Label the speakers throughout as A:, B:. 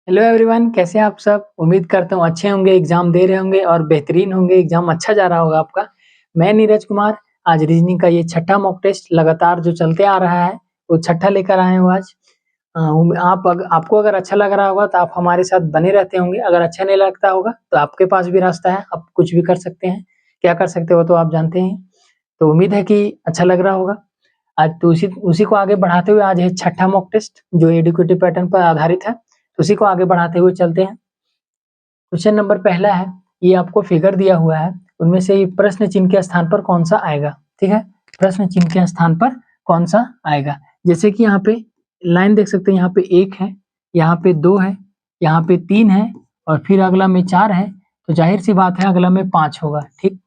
A: Hello everyone, कैसे हैं आप सब? उम्मीद करता हूँ अच्छे होंगे, एग्ज़ाम दे रहे होंगे और बेहतरीन होंगे, एग्ज़ाम अच्छा जा रहा होगा आपका। मैं नीरज कुमार, आज रीज़निंग का ये छठा मॉक टेस्ट लगातार जो चलते आ रहा है, वो छठा लेकर आए हूँ आज। आपको अगर अच्छा लग रहा होगा तो आप हमारे साथ बने रहते होंगे, अगर अच्छा नहीं लगता होगा तो आपके पास भी रास्ता है, आप कुछ भी कर सकते हैं। क्या कर सकते हो तो आप जानते हैं। तो उम्मीद है कि अच्छा लग रहा होगा। आज तो उसी उसी को आगे बढ़ाते हुए आज है छठा मॉक टेस्ट जो एडुकेटिव पैटर्न पर आधारित है। उसी को आगे बढ़ाते हुए चलते हैं। क्वेश्चन नंबर पहला है, ये आपको फिगर दिया हुआ है, उनमें से प्रश्न चिन्ह के स्थान पर कौन सा आएगा? ठीक है, प्रश्न चिन्ह के स्थान पर कौन सा आएगा? जैसे कि यहाँ पे लाइन देख सकते हैं, यहाँ पे 1 है, यहाँ पे 2 है, यहाँ पे 3 है और फिर अगला में 4 है, तो जाहिर सी बात है अगला में 5 होगा। ठीक,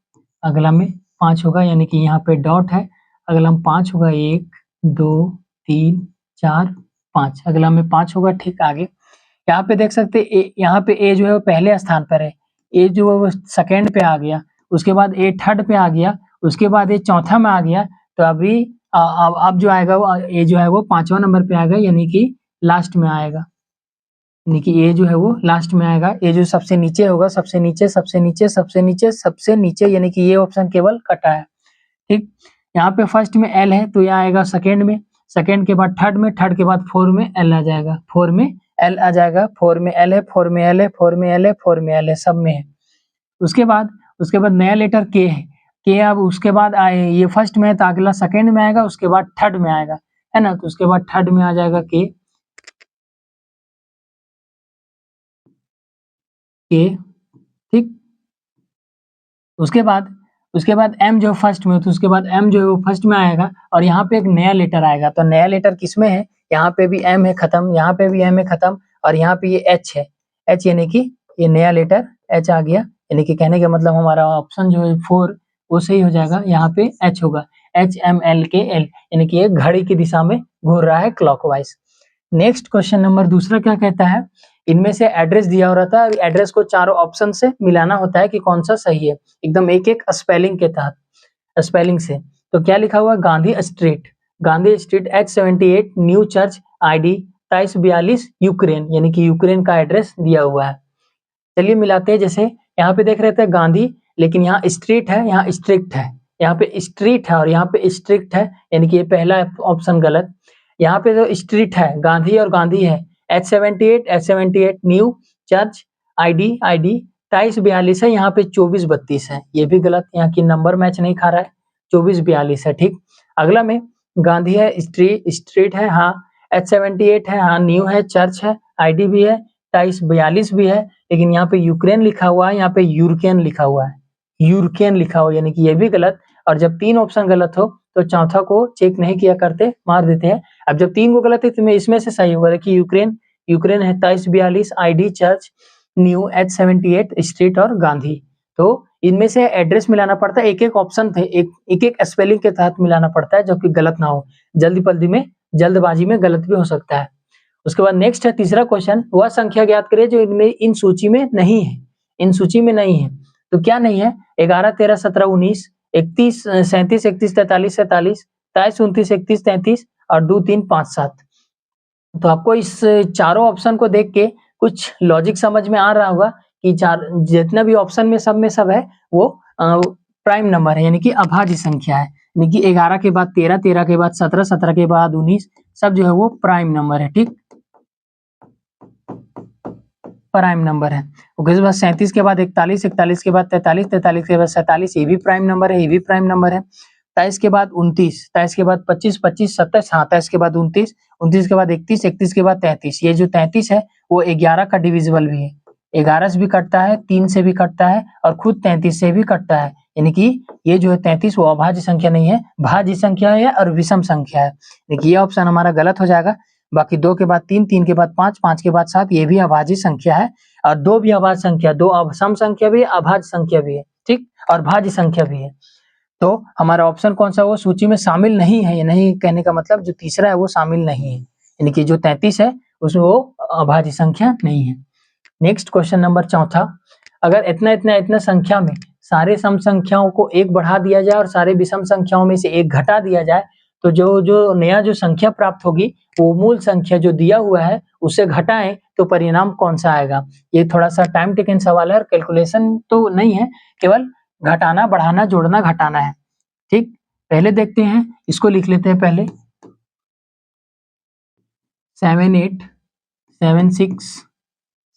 A: अगला में 5 होगा, यानी कि यहाँ पे डॉट है, अगला में 5 होगा, 1 2 3 4 5, अगला में 5 होगा। ठीक, आगे यहाँ पे देख सकते हैं यहाँ पे ए जो है वो पहले स्थान पर है, ए जो है वो सेकंड पे आ गया, उसके बाद ए थर्ड पे आ गया, उसके बाद ए चौथा में आ गया, तो अभी अब जो आएगा वो ए जो है वो 5वां नंबर पे आएगा, यानी कि लास्ट में आएगा, यानी कि ए जो है वो लास्ट में आएगा। ए जो सबसे नीचे होगा, सबसे नीचे सबसे नीचे सबसे नीचे सबसे नीचे, यानी कि ये ऑप्शन केवल कटा है। ठीक, यहाँ पे फर्स्ट में एल है तो यहाँ आएगा सेकंड में, सेकंड के बाद थर्ड में, थर्ड के बाद 4 में एल आ जाएगा, 4 में एल आ जाएगा, 4 में एल है, 4 में एल है, 4 में एल है, 4 में एल है, सब में है। उसके बाद नया लेटर के है, के अब उसके बाद आए, ये फर्स्ट में है तो अगला सेकंड में आएगा, उसके बाद थर्ड में आएगा, है ना, तो उसके बाद थर्ड में आ जाएगा के, ठीक। उसके बाद एम जो फर्स्ट में, तो उसके बाद एम जो है वो फर्स्ट में आएगा और यहाँ पे एक नया लेटर आएगा, तो नया लेटर किसमें है? यहाँ पे भी एम है खत्म, यहाँ पे भी एम है खत्म और यहाँ पे ये एच है, एच यानी कि ये नया लेटर एच आ गया, यानी कि कहने का मतलब हमारा ऑप्शन जो है 4 वो सही हो जाएगा। यहाँ पे एच होगा, HMLKL, यानी कि ये घड़ी की दिशा में घूर रहा है क्लॉकवाइज। नेक्स्ट क्वेश्चन नंबर दूसरा क्या कहता है, इनमें से एड्रेस दिया हो रहा था, एड्रेस को चारों ऑप्शन से मिलाना होता है कि कौन सा सही है, एकदम एक एक स्पेलिंग के तहत, स्पेलिंग से। तो क्या लिखा हुआ है? Gandhi street, Gandhi street H78 new church ID 2342 Ukraine, यानी कि यूक्रेन का एड्रेस दिया हुआ है। चलिए मिलाते हैं, जैसे यहाँ पे देख रहे थे गांधी, लेकिन यहाँ स्ट्रीट है, यहाँ स्ट्रिक्ट है, यहाँ पे स्ट्रीट है और यहाँ पे स्ट्रिक्ट है, यानी कि ये पहला ऑप्शन गलत। यहाँ पे जो स्ट्रीट है गांधी और गांधी है, H78 न्यू चर्च ID 2342 है, यहाँ पे 2432 है, ये भी गलत, यहाँ की नंबर मैच नहीं खा रहा है, 2442 है। ठीक, अगला में गांधी है, स्ट्रीट है, हाँ, H78 है, हाँ, न्यू है, चर्च है, ID भी है, 2342 भी है, लेकिन यहाँ पे यूक्रेन लिखा हुआ है, यहाँ पे यूरकेन लिखा हुआ है, यूरकेन लिखा हुआ, यानी कि ये भी गलत। और जब 3 ऑप्शन गलत हो तो चौथा को चेक नहीं किया करते, मार देते हैं। अब जब 3 को गलत है तो इसमें से सही होगा, देखिए यूक्रेन, यूक्रेन है 2342 ID church new H78 street और गांधी। तो इनमें से एड्रेस मिलाना पड़ता है, एक एक ऑप्शन थे, एक एक स्पेलिंग के तहत मिलाना पड़ता है, जो कि गलत ना हो, जल्दबाजी में गलत भी हो सकता है। उसके बाद नेक्स्ट है तीसरा क्वेश्चन, वह संख्या ज्ञात करिए जो इनमें इन सूची में नहीं है, इन सूची में नहीं है। तो क्या नहीं है? 11 13 17 19 31 37 31 43 47 23 29 31 33 और 2 3 5 7। तो आपको इस चारों ऑप्शन को देख के कुछ लॉजिक समझ में आ रहा होगा कि चार जितना भी ऑप्शन में सब है वो प्राइम नंबर है, यानी कि अभाज्य संख्या है, यानी कि 11 के बाद 13, 13 के बाद 17, 17 के बाद 19, सब जो है वो प्राइम नंबर है। ठीक, प्राइम नंबर है। उसके बाद 37 के बाद 41, 41 के बाद 43, 43 के बाद 47, ये भी प्राइम नंबर है, ये भी प्राइम नंबर है। 23 के बाद 29, 23 के बाद 25, 25 27, 27 के बाद 29, 29 के बाद 31, 31 के बाद 33। ये जो 33 है वो 11 का डिविजिबल भी है, 11 से भी कटता है, 3 से भी कटता है और खुद 33 से भी कटता है, यानी कि ये जो है 33 वो अभाज्य संख्या नहीं है, भाज्य संख्या है और विषम संख्या है। देखिए ये ऑप्शन हमारा गलत हो जाएगा। बाकी 2 के बाद 3, 3 के बाद 5, 5 के बाद 7, ये भी अभाज्य संख्या है और 2 भी अभाज्य संख्या, 2 सम संख्या भी है, अभाज्य संख्या भी है, ठीक, और भाज्य संख्या भी है। तो हमारा ऑप्शन कौन सा वो सूची में शामिल नहीं है, ये नहीं कहने का मतलब जो तीसरा है वो शामिल नहीं है, यानी कि जो 33 है उसमें वो अभाज्य संख्या नहीं है। नेक्स्ट क्वेश्चन नंबर चौथा, अगर इतना संख्या में सारे सम संख्याओं को 1 बढ़ा दिया जाए और सारे विषम संख्याओं में से 1 घटा दिया जाए, तो जो नया जो संख्या प्राप्त होगी वो मूल संख्या जो दिया हुआ है उससे घटाएं तो परिणाम कौन सा आएगा। ये थोड़ा सा टाइम टेकन सवाल है और कैलकुलेशन तो नहीं है, केवल घटाना बढ़ाना जोड़ना घटाना है। ठीक, पहले देखते हैं, इसको लिख लेते हैं पहले 7 8 7 6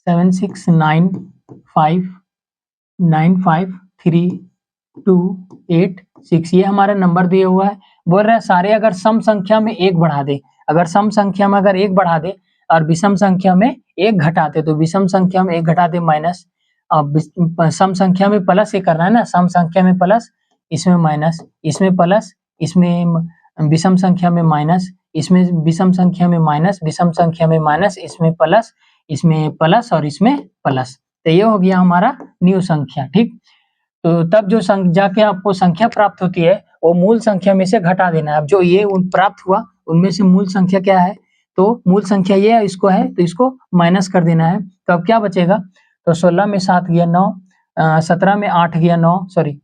A: 7 6 9 5 9 5 3 2 8 6 ये हमारा नंबर दिया हुआ है। बोल रहा है सारे अगर सम संख्या में एक बढ़ा दे, अगर सम संख्या में अगर एक बढ़ा दे और विषम संख्या में एक घटा दे, तो विषम संख्या में एक घटा दे माइनस, अब सम संख्या में प्लस ये करना है ना, सम संख्या में प्लस, इसमें माइनस, इसमें प्लस, इसमें विषम संख्या में माइनस, इसमें विषम संख्या में माइनस, विषम संख्या में माइनस, इसमें प्लस और इसमें प्लस। तो ये हो गया हमारा न्यू संख्या। ठीक, तो तब जो जाके आपको संख्या प्राप्त होती है वो मूल संख्या में से घटा देना है। अब जो ये प्राप्त हुआ उनमें से मूल संख्या क्या है, तो मूल संख्या ये है, इसको है तो इसको माइनस कर देना है। तो अब क्या बचेगा, तो 16 में 7 गया 9, 17 में 8 गया 9, सॉरी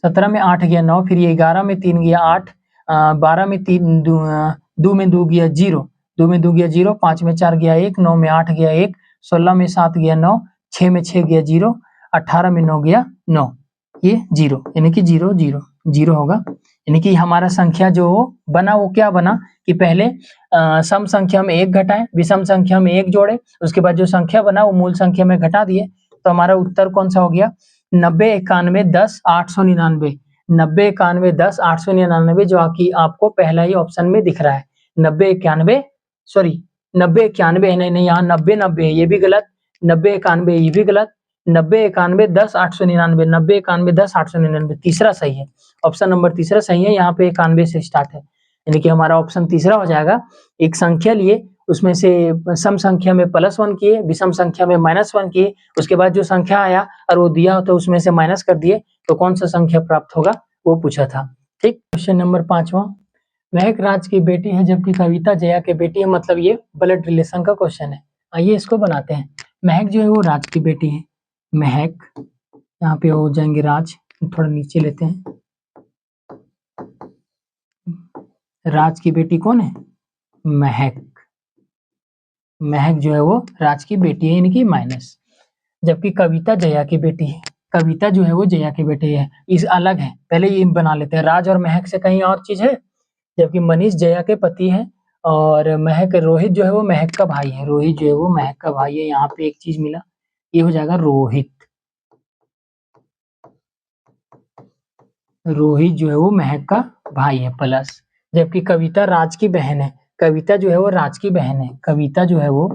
A: 17 में 8 गया 9, फिर ये 11 में 3 गया 8, 12 में 3 2 में 2 गया 0, 2 में 2 गया 0, 5 में 4 गया 1, 9 में 8 गया 1, 16 में 7 गया 9, 6 में 6 गया 0, 18 में 9 गया 9, ये 0 यानी कि 0 0 0 होगा। यानी कि हमारा संख्या जो बना वो क्या बना कि पहले सम संख्या में एक घटाएं, विषम संख्या में एक जोड़े, उसके बाद जो संख्या बना वो मूल संख्या में घटा दिए। तो हमारा उत्तर कौन सा हो गया, 90 91 10 899, 90 91 10 899, जो कि आपको पहला ही ऑप्शन में दिख रहा है। 90 91 सॉरी 90 91 नहीं, यहाँ 90 90 ये भी गलत, 90 91 ये भी गलत, 90 91 10 899, 90 91 10 899 तीसरा सही है, ऑप्शन नंबर तीसरा सही है। यहाँ पे 91 से स्टार्ट है, यानी कि हमारा ऑप्शन तीसरा हो जाएगा। एक संख्या लिए, उसमें से सम संख्या में +1 किए, विषम संख्या में -1 किए, उसके बाद जो संख्या आया और वो दिया तो उसमें से माइनस कर दिए, तो कौन सा संख्या प्राप्त होगा वो पूछा था। ठीक, क्वेश्चन नंबर 5वां, महक राज की बेटी है जबकि कविता जया की बेटी है, मतलब ये ब्लड रिलेशन का क्वेश्चन है। आइए इसको बनाते हैं। महक जो है वो राज की बेटी है, महक, यहाँ पे हो जाएंगे राज, थोड़ा नीचे लेते हैं। राज की बेटी कौन है, महक, महक जो है वो राज की बेटी है यानी कि माइनस, जबकि कविता जया की बेटी है, कविता जो है वो जया की बेटी है, इस अलग है। पहले ये बना लेते हैं, राज और महक से कहीं और चीज है, जबकि मनीष जया के पति है और महक, रोहित जो है वो महक का भाई है, रोहित जो है वो महक का भाई है। यहाँ पे एक चीज मिला, ये हो जाएगा रोहित, रोहित जो है वो महक का भाई है प्लस, जबकि कविता राज की बहन है, कविता जो है वो राज की बहन है, कविता जो है वो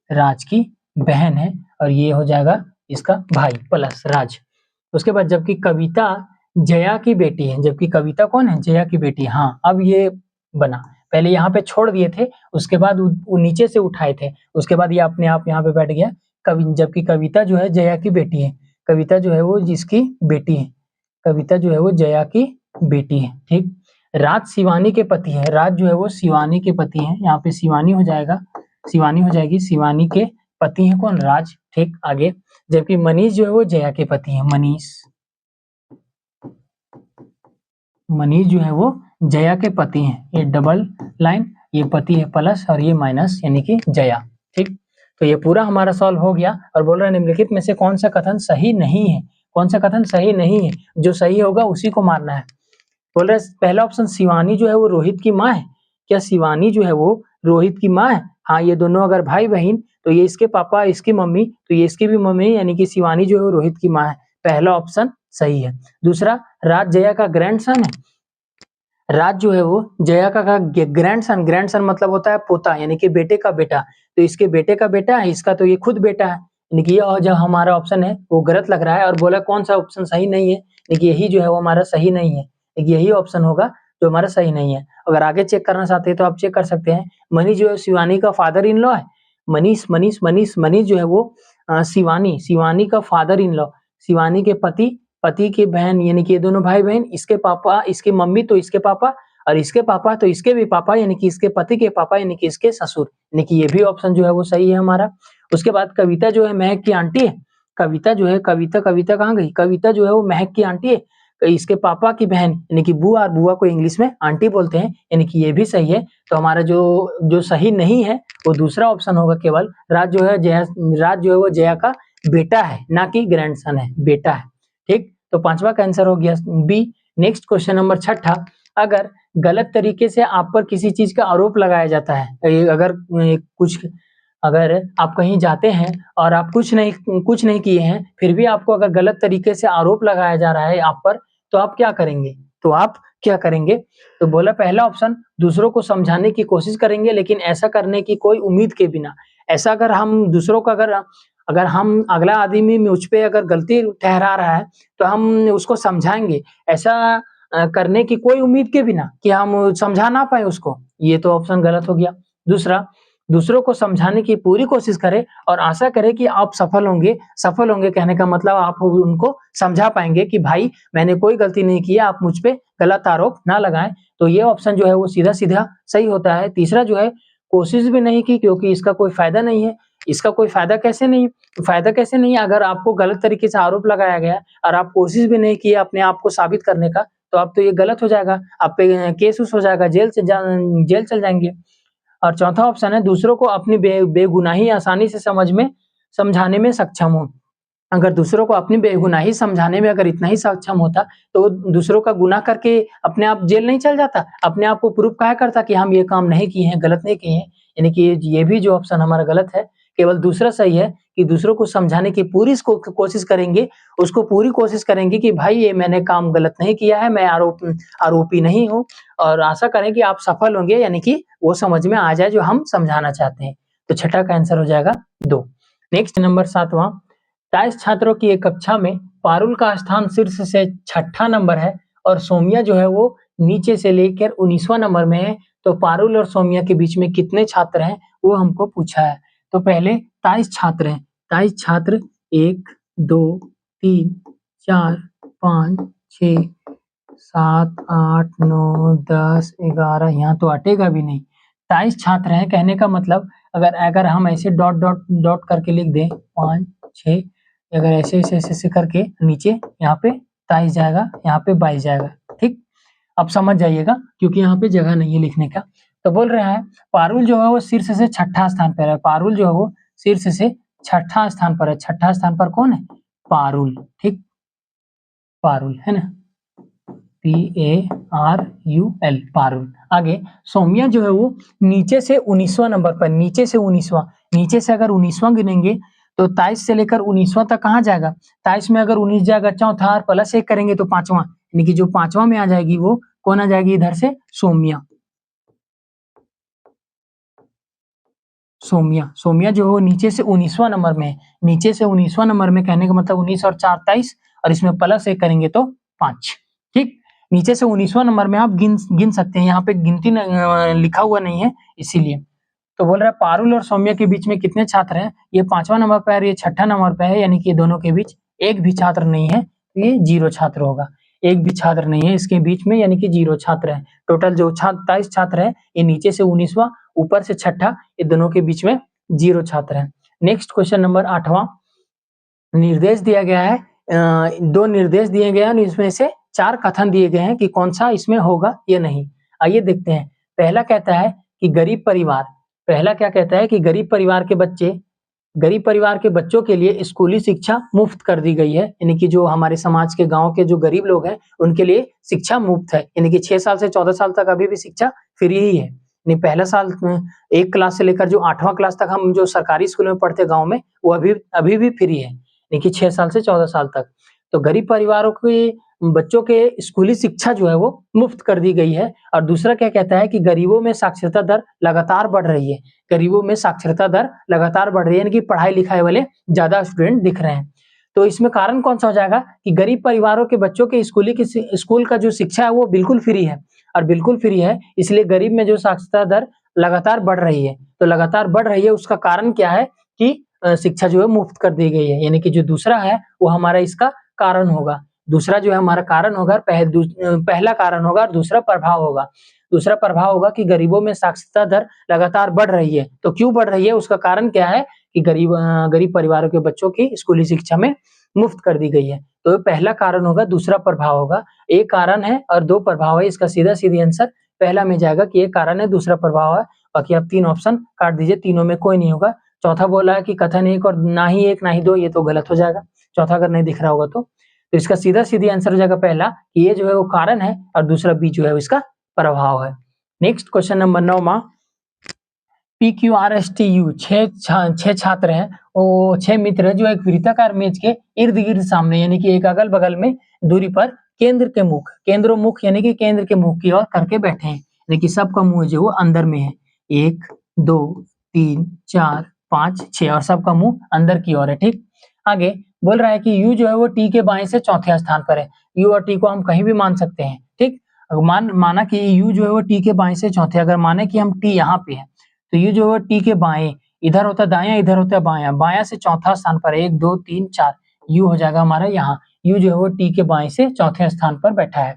A: राज की बहन है और ये हो जाएगा इसका भाई प्लस राज। उसके बाद जबकि कविता जया की बेटी है, जबकि कविता कौन है, जया की बेटी। हाँ, अब ये बना, पहले यहाँ पे छोड़ दिए थे, उसके बाद वो नीचे से उठाए थे, उसके बाद ये अपने आप यहाँ पे बैठ गया जबकि कविता जो है जया की बेटी है, कविता जो है वो जिसकी बेटी है, कविता जो है वो जया की बेटी है। ठीक, राज शिवानी के पति है, राज जो है वो शिवानी के पति है, यहाँ पे शिवानी हो जाएगा, शिवानी हो जाएगी, शिवानी के पति है कौन, राज। ठीक, आगे, जबकि मनीष जो है वो जया के पति है, मनीष, मनीष जो है वो जया के पति हैं, ये डबल लाइन, ये पति है प्लस और ये माइनस यानी कि जया। ठीक, तो ये पूरा हमारा सॉल्व हो गया और बोल रहा है निम्नलिखित में से कौन सा कथन सही नहीं है, कौन सा कथन सही नहीं है, जो सही होगा उसी को मारना है। बोल रहे पहला ऑप्शन शिवानी जो है वो रोहित की माँ है, क्या शिवानी जो है वो रोहित की माँ है। हाँ, ये दोनों अगर भाई बहन तो ये इसके पापा इसकी मम्मी तो ये इसकी भी मम्मी, यानी कि शिवानी जो है वो रोहित की माँ है, पहला ऑप्शन सही है। दूसरा, राज जया का ग्रैंडसन है, राज जो है वो जया का ग्रैंडसन, ग्रैंडसन मतलब होता है पोता यानी कि बेटे का बेटा, तो इसके बेटे का बेटा है, इसका तो ये खुद बेटा है, यानी कि ये जो हमारा ऑप्शन है वो गलत लग रहा है और बोला कौन सा ऑप्शन सही नहीं है, यानी कि यही जो है वो हमारा सही नहीं है, यही ऑप्शन होगा जो हमारा सही नहीं है। अगर आगे चेक करना चाहते हैं तो आप चेक कर सकते हैं, मनीष जो है शिवानी का फादर इन लॉ है, मनीष मनीष मनीष मनीष जो है वो शिवानी, शिवानी का फादर इन लॉ, शिवानी के पति, पति की बहन, यानी कि ये दोनों भाई बहन, इसके पापा इसकी मम्मी तो इसके पापा और इसके पापा तो इसके भी पापा, यानी कि इसके पति के पापा यानी कि इसके ससुर, यानी कि ये भी ऑप्शन जो है वो सही है हमारा। उसके बाद कविता जो है महक की आंटी है, कविता जो है, कविता कहाँ गई, कविता जो है वो महक की आंटी है, इसके पापा की बहन यानी कि बुआ, और बुआ को इंग्लिश में आंटी बोलते हैं, यानी कि ये भी सही है। तो हमारा जो सही नहीं है वो दूसरा ऑप्शन होगा केवल। राज जो है वो जया का बेटा है, ना कि ग्रैंडसन है, बेटा है। ठीक, तो पांचवा का आंसर हो गया बी। नेक्स्ट क्वेश्चन नंबर छठा, अगर गलत तरीके से आप पर किसी चीज का आरोप लगाया जाता है, अगर आप कहीं जाते हैं और आप कुछ नहीं किए हैं, फिर भी आपको अगर गलत तरीके से आरोप लगाया जा रहा है आप पर, तो आप क्या करेंगे? तो बोला पहला ऑप्शन, दूसरों को समझाने की कोशिश करेंगे, लेकिन ऐसा करने की कोई उम्मीद के बिना। ऐसा अगर हम दूसरों को अगर हम अगला आदमी मुझ पे अगर गलती ठहरा रहा है, तो हम उसको समझाएंगे, ऐसा करने की कोई उम्मीद के बिना कि हम समझा ना पाए उसको। ये तो ऑप्शन गलत हो गया। दूसरा, दूसरों को समझाने की पूरी कोशिश करें और आशा करें कि आप सफल होंगे कहने का मतलब आप उनको समझा पाएंगे कि भाई मैंने कोई गलती नहीं की है, आप मुझ पे गलत आरोप ना लगाएं। तो ये ऑप्शन जो है वो सीधा सही होता है। तीसरा जो है, कोशिश भी नहीं की क्योंकि इसका कोई फायदा नहीं है। इसका कोई फायदा कैसे नहीं? अगर आपको गलत तरीके से आरोप लगाया गया और आप कोशिश भी नहीं किए अपने आप को साबित करने का, तो अब तो ये गलत हो जाएगा, आप पे केस उस हो जाएगा, जेल चल जाएंगे। और चौथा ऑप्शन है, दूसरों को अपनी बेगुनाही आसानी से समझाने में सक्षम हो। अगर दूसरों को अपनी बेगुनाही समझाने में अगर इतना ही सक्षम होता, तो वो दूसरों का गुनाह करके अपने आप जेल नहीं चल जाता, अपने आप को प्रूफ काहे करता कि हम ये काम नहीं किए हैं, गलत नहीं किए हैं। यानी कि ये भी जो ऑप्शन हमारा गलत है, केवल दूसरा सही है कि दूसरों को समझाने की पूरी कोशिश करेंगे, उसको पूरी कोशिश करेंगे कि भाई ये मैंने काम गलत नहीं किया है, मैं आरोपी नहीं हूँ, और आशा करें कि आप सफल होंगे, यानी कि वो समझ में आ जाए जो हम समझाना चाहते हैं। तो छठा का आंसर हो जाएगा 2। नेक्स्ट नंबर 7वां, 22 छात्रों की एक कक्षा में पारुल का स्थान शीर्ष से छठा नंबर है और सोमिया जो है वो नीचे से लेकर 19वां नंबर में है। तो पारुल और सोमिया के बीच में कितने छात्र हैं वो हमको पूछा है। तो पहले 23 छात्र हैं, 23 छात्र 1 2 3 4 5 6 7 8 9 10 11, यहाँ तो अटेगा भी नहीं। 23 छात्र हैं कहने का मतलब, अगर हम ऐसे डॉट करके लिख दें 5 6, अगर ऐसे करके नीचे यहाँ पे 23 जाएगा, यहाँ पे 22 जाएगा। ठीक, अब समझ जाइएगा क्योंकि यहाँ पे जगह नहीं है लिखने का। तो बोल रहा है पारुल जो है वो शीर्ष से छठा स्थान पर है। पारुल जो है वो शीर्ष से छठा स्थान पर है। छठा स्थान पर कौन है? पारुल। ठीक, पारुल है ना, PARUL, पारुल। आगे सोमिया जो है वो नीचे से 19वां नंबर पर, नीचे से अगर 19वां गिनेंगे तो 23 से लेकर 19वां तक कहाँ जाएगा? 23 में अगर 19 जाएगा चौथा, और प्लस 1 करेंगे तो 5वां, यानी कि जो 5वां में आ जाएगी वो कौन आ जाएगी? इधर से सोमिया। सोमिया जो है नीचे से 19वां नंबर में है। नीचे से 19वां नंबर में कहने का मतलब 19 और 4 23, और इसमें प्लस 1 करेंगे तो 5। ठीक, नीचे से 19वां नंबर में आप गिन सकते हैं, यहाँ पे गिनती लिखा हुआ नहीं है इसीलिए। तो बोल रहा है पारुल और सौम्या के बीच में कितने छात्र हैं? ये 5वां नंबर पे है, ये छठा नंबर पे है, यानी कि दोनों के बीच एक भी छात्र नहीं है, ये 0 छात्र होगा। एक भी छात्र नहीं है इसके बीच में, यानी कि 0 छात्र है। टोटल जो 23 छात्र है, ये नीचे से 19वां, ऊपर से छठा, ये दोनों के बीच में 0 छात्र है। नेक्स्ट क्वेश्चन नंबर 8वां, निर्देश दिया गया है, 2 निर्देश दिए गए हैं, इसमें से 4 कथन दिए गए हैं कि कौन सा इसमें होगा या नहीं। आइए देखते हैं। पहला कहता है कि गरीब परिवार के बच्चों के लिए स्कूली शिक्षा मुफ्त कर दी गई है, यानी कि जो हमारे समाज के गांव के जो गरीब लोग हैं उनके लिए शिक्षा मुफ्त है, यानी कि 6 साल से 14 साल तक अभी भी शिक्षा फ्री ही है। यानी पहला साल 1 क्लास से लेकर जो 8वां क्लास तक हम जो सरकारी स्कूल में पढ़ते गाँव में, वो अभी भी फ्री है, यानी कि 6 साल से 14 साल तक। तो गरीब परिवारों के बच्चों के स्कूली शिक्षा जो है वो मुफ्त कर दी गई है। और दूसरा क्या कहता है कि गरीबों में साक्षरता दर लगातार बढ़ रही है। गरीबों में साक्षरता दर लगातार बढ़ रही है, यानी कि पढ़ाई लिखाई वाले ज्यादा स्टूडेंट दिख रहे हैं। तो इसमें कारण कौन सा हो जाएगा कि गरीब परिवारों के बच्चों के स्कूल का जो शिक्षा है वो बिल्कुल फ्री है, और बिल्कुल फ्री है इसलिए गरीब में जो साक्षरता दर लगातार बढ़ रही है। तो लगातार बढ़ रही है, उसका कारण क्या है कि शिक्षा जो है मुफ्त कर दी गई है, यानी कि जो दूसरा है वो हमारा इसका कारण होगा। दूसरा जो है हमारा कारण होगा, पहला कारण होगा और दूसरा प्रभाव होगा। दूसरा प्रभाव होगा कि गरीबों में साक्षरता दर लगातार बढ़ रही है। तो क्यों बढ़ रही है, उसका कारण क्या है कि गरीब परिवारों के बच्चों की स्कूली शिक्षा में मुफ्त कर दी गई है। तो पहला कारण होगा, दूसरा प्रभाव होगा। एक कारण है और दो प्रभाव है, इसका सीधा-सीधी आंसर पहला में जाएगा कि एक कारण है, दूसरा प्रभाव है। बाकी आप 3 ऑप्शन काट दीजिए, तीनों में कोई नहीं होगा। चौथा बोला है कि कथन 1 और ना ही 1 ना ही 2, ये तो गलत हो जाएगा। चौथा अगर नहीं दिख रहा होगा तो इसका सीधा-सीधी आंसर हो जाएगा पहला कि ये जो है वो कारण है और दूसरा बी जो है इसका प्रभाव है। नेक्स्ट क्वेश्चन नंबर 9वां, PQRSTU 6 छात्र हैं, वो 6 मित्र हैं जो एक वृत्ताकार मेज के इर्द-गिर्द सामने यानी कि एक अगल-बगल में दूरी पर केंद्रोमुख यानी कि केंद्र के मुख की ओर करके बैठे हैं। यानी कि सबका मुंह जो वो अंदर में है। 1, 2, 3, 4, 5, 6 और सबका मुंह अंदर की ओर है, ठीक। आगे बोल रहा है कि U जो है वो T के बाएं से चौथे स्थान पर है। U और T को हम कहीं भी मान सकते हैं, ठीक। माना कि U जो है वो T के बाएं से चौथे, अगर माने कि हम T यहाँ पे है तो ये जो है T के बाएं, इधर होता है दायां, इधर होता है बायां, बायां से चौथा स्थान पर 1, 2, 3, 4 U हो जाएगा हमारा यहाँ। U जो है वो T के बाएं से चौथे स्थान पर बैठा है।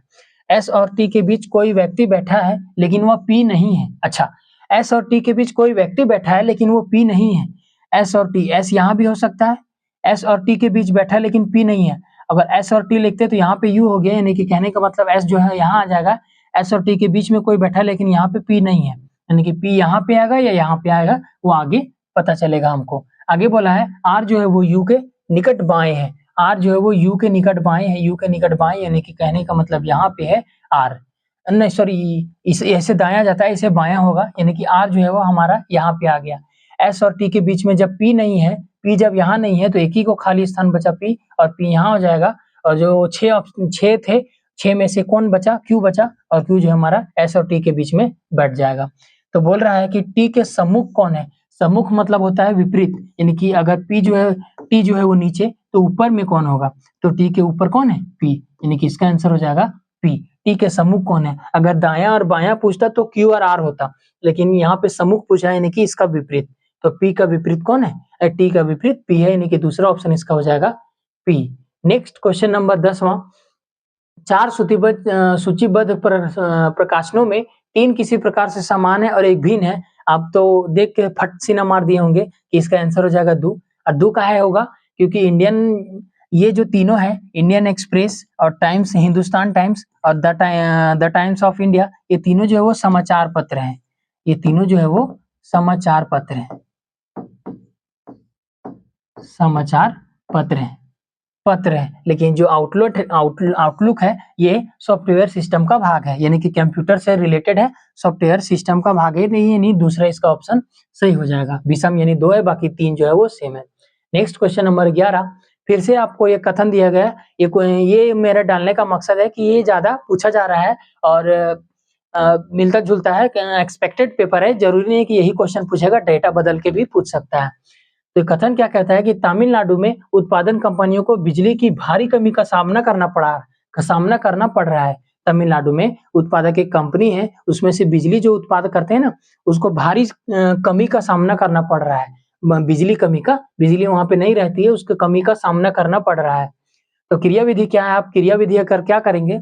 A: S और T के बीच कोई व्यक्ति बैठा है लेकिन वह P नहीं है। अच्छा, S और T के बीच कोई व्यक्ति बैठा है लेकिन वो P नहीं है। S और T, S यहाँ भी हो सकता है, S और T के बीच बैठा है लेकिन P नहीं है। अगर S और T लिखते तो यहाँ पे U हो गया, यानी कि कहने का मतलब S जो है यहाँ आ जाएगा। S और T के बीच में कोई बैठा है लेकिन यहाँ पे P नहीं है, यानी कि P यहाँ पे आएगा या यहाँ पे आएगा, वो आगे पता चलेगा हमको। आगे बोला है R जो है वो U के निकट बाएं है। R जो है वो U के निकट बाएं है, U के निकट बाएं यानी कि कहने का मतलब यहाँ पे है R। नहीं सॉरी, इसे ऐसे दायां जाता है, इसे बायां होगा, यानी कि R जो है वो हमारा यहाँ पे आ गया। S और T के बीच में जब P नहीं है, P जब यहाँ नहीं है तो एक ही को खाली स्थान बचा P और P यहाँ हो जाएगा। और जो 6 थे, 6 में से कौन बचा? Q बचा और Q जो हमारा S और T के बीच में बैठ जाएगा। तो बोल रहा है कि T के सम्मुख कौन है? सम्मुख मतलब होता है विपरीत, यानी कि अगर P जो है, T जो है वो नीचे तो ऊपर में कौन होगा? तो T के ऊपर कौन है? P, यानी कि इसका आंसर हो जाएगा P। T के सम्मुख कौन है? अगर दायां और बायां पूछता तो Q और R होता, लेकिन यहाँ पे सम्मुख पूछा है यानी कि इसका विपरीत। तो P का विपरीत कौन है? T का विपरीत P है, यानी कि दूसरा ऑप्शन इसका हो जाएगा P। नेक्स्ट क्वेश्चन नंबर 10वां, 4 सूचीबद्ध प्रकाशनों में 3 किसी प्रकार से समान है और एक भिन्न है। आप तो देख के फट से ना मार दिए होंगे कि इसका आंसर हो जाएगा दू। और दू काहे होगा? क्योंकि इंडियन, ये जो तीनों है, इंडियन एक्सप्रेस और टाइम्स, हिंदुस्तान टाइम्स और द टाइम्स ऑफ इंडिया, ये तीनों जो है वो समाचार पत्र हैं। ये तीनों जो है वो समाचार पत्र हैं। समाचार पत्र हैं, लेकिन जो आउटलुक है ये सॉफ्टवेयर सिस्टम का भाग है, यानी कि कंप्यूटर से रिलेटेड है, सॉफ्टवेयर सिस्टम का भाग है, नहीं दूसरा इसका ऑप्शन सही हो जाएगा। विषम यानी 2 है, बाकी 3 जो है वो सेम है। नेक्स्ट क्वेश्चन नंबर 11, फिर से आपको ये कथन दिया गया है, ये मेरा डालने का मकसद है कि ये ज्यादा पूछा जा रहा है और मिलता जुलता है, एक्सपेक्टेड पेपर है, जरूरी नहीं है कि यही क्वेश्चन पूछेगा, डेटा बदल के भी पूछ सकता है। तो कथन क्या कहता है कि तमिलनाडु में उत्पादन कंपनियों को बिजली की भारी कमी का सामना करना पड़ रहा है। तमिलनाडु में उत्पादक एक कंपनी है, उसमें से बिजली जो उत्पादन करते हैं ना, उसको भारी कमी का सामना करना पड़ रहा है। बिजली वहां पे नहीं रहती है, उसकी कमी का सामना करना पड़ रहा है। तो क्रिया विधि क्या है? आप क्रिया विधि कर क्या करेंगे?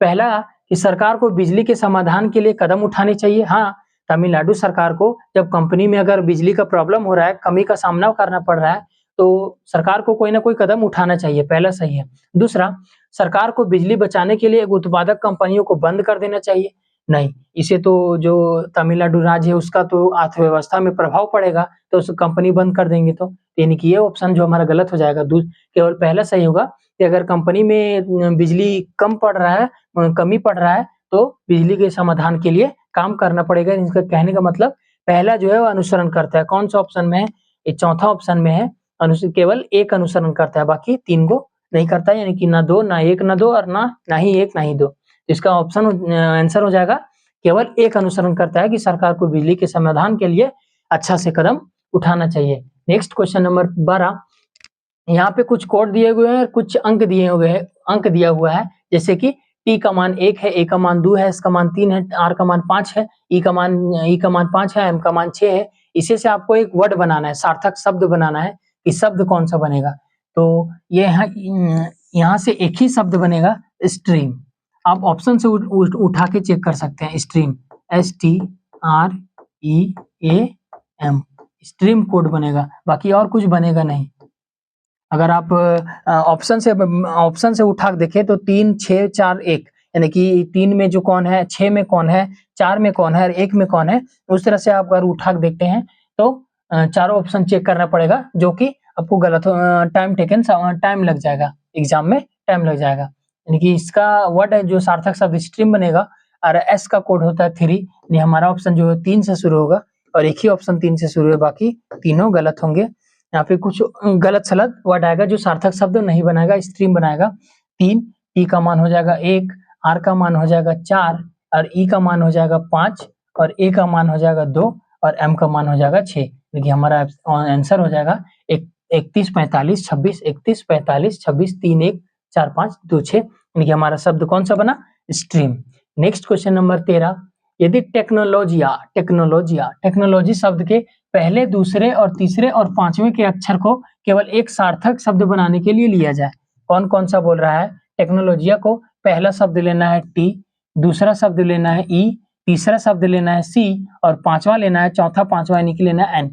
A: पहला कि सरकार को बिजली के समाधान के लिए कदम उठाने चाहिए। हाँ, तमिलनाडु सरकार को जब कंपनी में अगर बिजली का प्रॉब्लम हो रहा है, कमी का सामना करना पड़ रहा है, तो सरकार को कोई ना कोई कदम उठाना चाहिए, पहला सही है। दूसरा, सरकार को बिजली बचाने के लिए उत्पादक कंपनियों को बंद कर देना चाहिए। नहीं, इसे तो जो तमिलनाडु राज्य है उसका तो अर्थव्यवस्था में प्रभाव पड़ेगा, तो उस कंपनी बंद कर देंगे तो, यानी कि ये ऑप्शन जो हमारा गलत हो जाएगा। केवल पहला सही होगा कि अगर कंपनी में बिजली कम पड़ रहा है, कमी पड़ रहा है, तो बिजली के समाधान के लिए काम करना पड़ेगा। इसका कहने का मतलब पहला जो है वो अनुसरण करता है। कौन सा ऑप्शन में है? ये चौथा ऑप्शन में है। केवल एक अनुसरण करता है, बाकी 3 को नहीं करता है, यानी कि ना 2, ना 1, ना 2 और ना ही 1, ना ही 2। इसका ऑप्शन आंसर हो जाएगा केवल एक अनुसरण करता है कि सरकार को बिजली के समाधान के लिए अच्छा से कदम उठाना चाहिए। नेक्स्ट क्वेश्चन नंबर 12, यहाँ पे कुछ कोड दिए हुए हैं, कुछ अंक दिया हुआ है, जैसे कि T का मान 1 है, A का मान 2 है, S का मान 3 है, R का मान 5 है, E का मान 5 है, M का मान 6 है। इसी से आपको एक वर्ड बनाना है, सार्थक शब्द बनाना है कि शब्द कौन सा बनेगा। तो ये यहाँ से एक ही शब्द बनेगा, स्ट्रीम। आप ऑप्शन से उठा के चेक कर सकते हैं, स्ट्रीम, STREAM, स्ट्रीम कोड बनेगा, बाकी और कुछ बनेगा नहीं। अगर आप ऑप्शन से उठा के देखें तो 3, 6, 4, 1 यानी कि 3 में जो कौन है, 6 में कौन है, 4 में कौन है और 1 में कौन है, उस तरह से आप अगर उठा के देखते हैं तो चारों ऑप्शन चेक करना पड़ेगा, जो कि आपको गलत टाइम लग जाएगा, एग्जाम में टाइम लग जाएगा। यानी कि इसका वर्ड है जो सार्थक शब्द स्ट्रीम बनेगा और एस का कोड होता है 3, यानी हमारा ऑप्शन जो है 3 से शुरू होगा और एक ही ऑप्शन 3 से शुरू है, बाकी तीनों गलत होंगे। यहाँ पे कुछ गलत सलत वर्ड आएगा जो सार्थक शब्द नहीं बनाएगा, स्ट्रीम बनाएगा। 3, टी का मान हो जाएगा 1, आर का मान हो जाएगा 4 और ई का मान हो जाएगा 5 और ए का मान हो जाएगा 2 और एम का मान हो जाएगा 6। देखिए हमारा आंसर हो जाएगा 31, 45, 26, 31, 45, 26, 3, 1, 4, 5, 2, 6। यानी कि हमारा शब्द कौन सा बना, स्ट्रीम। नेक्स्ट क्वेश्चन नंबर 13, यदि टेक्नोलॉजी शब्द के पहले, दूसरे और तीसरे और पांचवें के अक्षर को केवल एक सार्थक शब्द बनाने के लिए लिया जाए, कौन कौन सा बोल रहा है। टेक्नोलॉजिया को पहला शब्द लेना है टी, दूसरा शब्द लेना है ई, तीसरा शब्द लेना है सी और पांचवा लेना है, चौथा पांचवा यानी कि लेना है एन।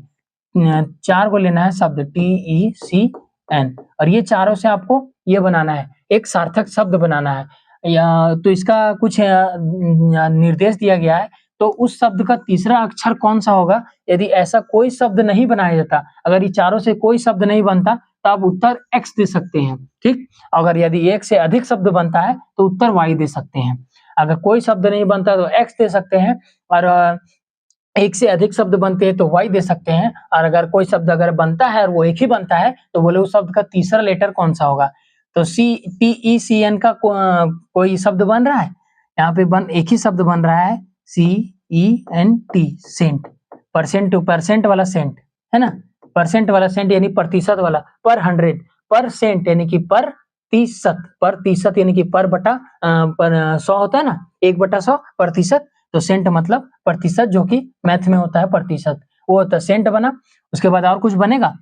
A: 4 को लेना है शब्द TECN और ये चारों से आपको ये बनाना है, एक सार्थक शब्द बनाना है। या तो इसका कुछ निर्देश दिया गया है, तो उस शब्द का तीसरा अक्षर कौन सा होगा। यदि ऐसा कोई शब्द नहीं बनाया जाता, अगर ये चारों से कोई शब्द नहीं बनता तो आप उत्तर X दे सकते हैं, ठीक। अगर यदि एक से अधिक शब्द बनता है तो उत्तर Y दे सकते हैं। अगर कोई शब्द नहीं बनता तो X दे सकते हैं और एक से अधिक शब्द बनते हैं तो Y दे सकते हैं। और अगर कोई शब्द अगर बनता है और वो एक ही बनता है तो बोले उस शब्द का तीसरा लेटर कौन सा होगा। तो TECN का कोई शब्द बन रहा है, यहाँ पे एक ही शब्द बन रहा है CENT, सेंट, परसेंट वाला सेंट है ना, परसेंट वाला सेंट यानी प्रतिशत वाला, पर 100, परसेंट यानी कि प्रतिशत यानी कि पर बटा 100 होता है ना, 1/100 प्रतिशत, तो सेंट मतलब प्रतिशत, जो कि मैथ में होता है प्रतिशत, वो होता है सेंट बना। उसके बाद और कुछ बनेगा,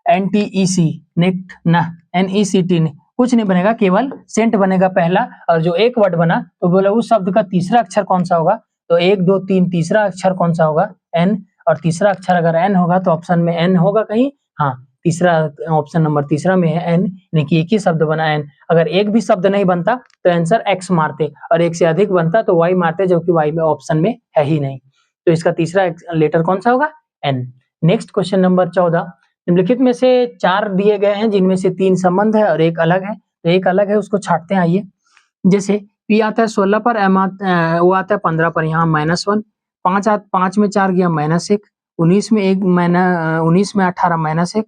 A: NTEC नेक्ट ना, NECT कुछ नहीं बनेगा, केवल सेंट बनेगा पहला। और जो एक वर्ड बना तो बोले उस शब्द का तीसरा अक्षर कौन सा होगा, तो 1, 2, 3 तीसरा अक्षर कौन सा होगा, N, और तीसरा अक्षर अगर N होगा तो ऑप्शन में N होगा कहीं, हाँ तीसरा ऑप्शन नंबर तीसरा में है N, यानी कि एक ही शब्द बना N। अगर एक भी शब्द नहीं बनता तो आंसर X मारते और एक से अधिक बनता तो Y मारते, जो कि Y में ऑप्शन में है ही नहीं। तो इसका तीसरा लेटर कौन सा होगा, N। नेक्स्ट क्वेश्चन नंबर 14, निम्नलिखित में से 4 दिए गए हैं जिनमें से 3 संबंध है और एक अलग है, तो एक अलग है उसको छाटते हैं। आइए, जैसे P आता है 16 पर, M वो आता है 15 पर, यहाँ -1, 5 में 4 गया -1, 19 में 18 -1,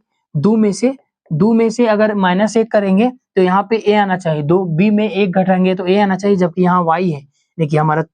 A: दो में से अगर -1 करेंगे तो यहाँ पे A आना चाहिए, 2 B में 1 घटाएंगे तो A आना चाहिए, जबकि यहाँ Y है। देखिए हमारा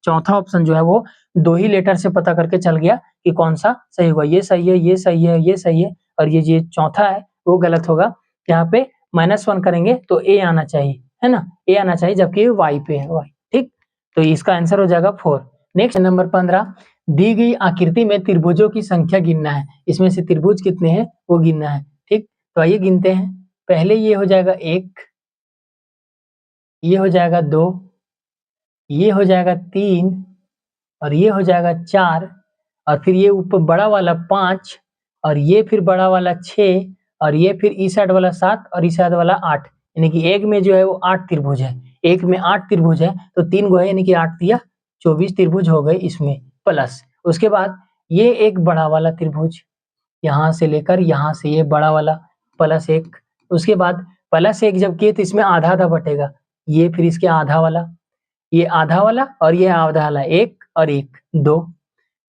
A: चौथा ऑप्शन जो है वो 2 ही लेटर से पता करके चल गया कि कौन सा सही होगा, ये सही है, ये सही है, ये सही है, और ये चौथा है वो गलत होगा। यहाँ पे -1 करेंगे तो A आना चाहिए, है ना, A आना चाहिए, जबकि Y पे है, Y, ठीक। तो इसका आंसर हो जाएगा 4। नेक्स्ट नंबर 15, दी गई आकृति में त्रिभुजों की संख्या गिनना है, इसमें से त्रिभुज कितने हैं वो गिनना है, ठीक। तो आइए गिनते हैं। पहले ये हो जाएगा 1, ये हो जाएगा 2, ये हो जाएगा 3 और ये हो जाएगा 4 और फिर ये ऊपर बड़ा वाला 5 और ये फिर बड़ा वाला 6 और ये फिर इस साइड वाला 7 और इस साइड वाला 8, यानी कि एक में जो है वो 8 त्रिभुज है, एक में 8 त्रिभुज है, तो 3 गो है, यानी कि 8 दिया 24 त्रिभुज हो गए इसमें, प्लस उसके बाद ये एक बड़ा वाला त्रिभुज, यहाँ से लेकर यहाँ से ये बड़ा वाला प्लस 1, उसके बाद प्लस 1 जब किए तो इसमें आधा आधा बटेगा, ये फिर इसके आधा वाला, ये आधा वाला और ये आधा वाला, 1 और 1 2,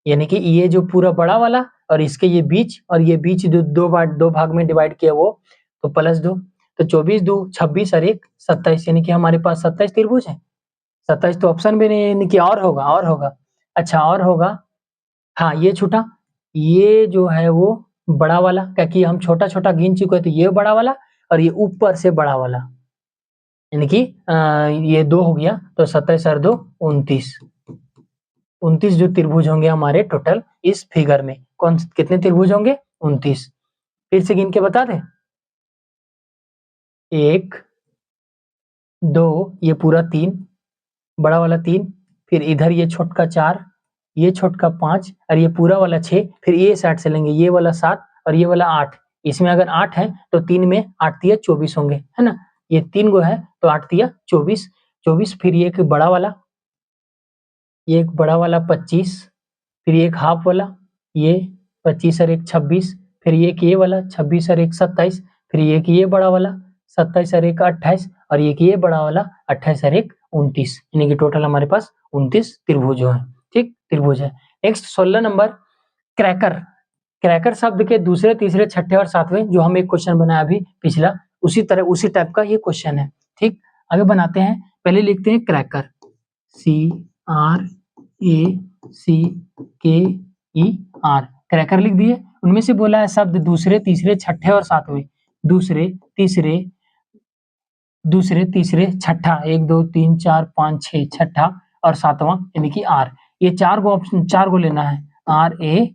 A: यानी कि ये जो पूरा बड़ा वाला और इसके ये बीच और ये बीच दो भाग में डिवाइड किया वो, तो +2, तो 24 2 26 और 1 27, यानी कि हमारे पास 27 त्रिभुज है। 27 तो ऑप्शन भी नहीं है, यानी कि और होगा। अच्छा और होगा, हाँ ये छूटा, ये जो है वो बड़ा वाला, क्योंकि हम छोटा-छोटा गिन चुके हैं, तो ये बड़ा वाला और ये ऊपर से बड़ा वाला, यानी कि ये 2 हो गया, तो 27 और 2 29, 29 जो त्रिभुज होंगे हमारे टोटल इस फिगर में, कितने त्रिभुज होंगे, 29। फिर से गिन के बता दें, 1 2, ये पूरा 3, बड़ा वाला 3, फिर इधर ये छोटका 4, ये छोटका 5 और ये पूरा वाला 6, फिर ये साइड से लेंगे, ये वाला 7 और ये वाला 8, इसमें अगर 8 है तो 3 में 8 तिया 24 होंगे, है ना? ये 3 गो है तो 8 तिया 24, 24 फिर ये एक बड़ा वाला, ये एक बड़ा वाला 25, फिर ये एक हाफ वाला, ये 25 और एक 26, फिर ये एक ये वाला 26 और एक 27, फिर ये एक ये बड़ा वाला 27 और एक 28 और एक ये बड़ा वाला 28 और एक 29, यानी कि टोटल हमारे पास 29 त्रिभुज हैं। ठीक, त्रिभुज है। Next 16 number cracker. क्रैकर शब्द के दूसरे, तीसरे, छठे और सातवें, जो हम एक क्वेश्चन बनाया अभी पिछला, उसी तरह उसी टाइप का ये क्वेश्चन है। ठीक, आगे बनाते हैं। पहले लिखते हैं क्रैकर, CRACKER, क्रैकर लिख दिए। उनमें से बोला है शब्द दूसरे, तीसरे, छठे और सातवें। दूसरे, तीसरे, छठा, 1 2 3 4 5 6, छठा और सातवां यानी कि आर। ये चार गो ऑप्शन, चार गो लेना है, RAER।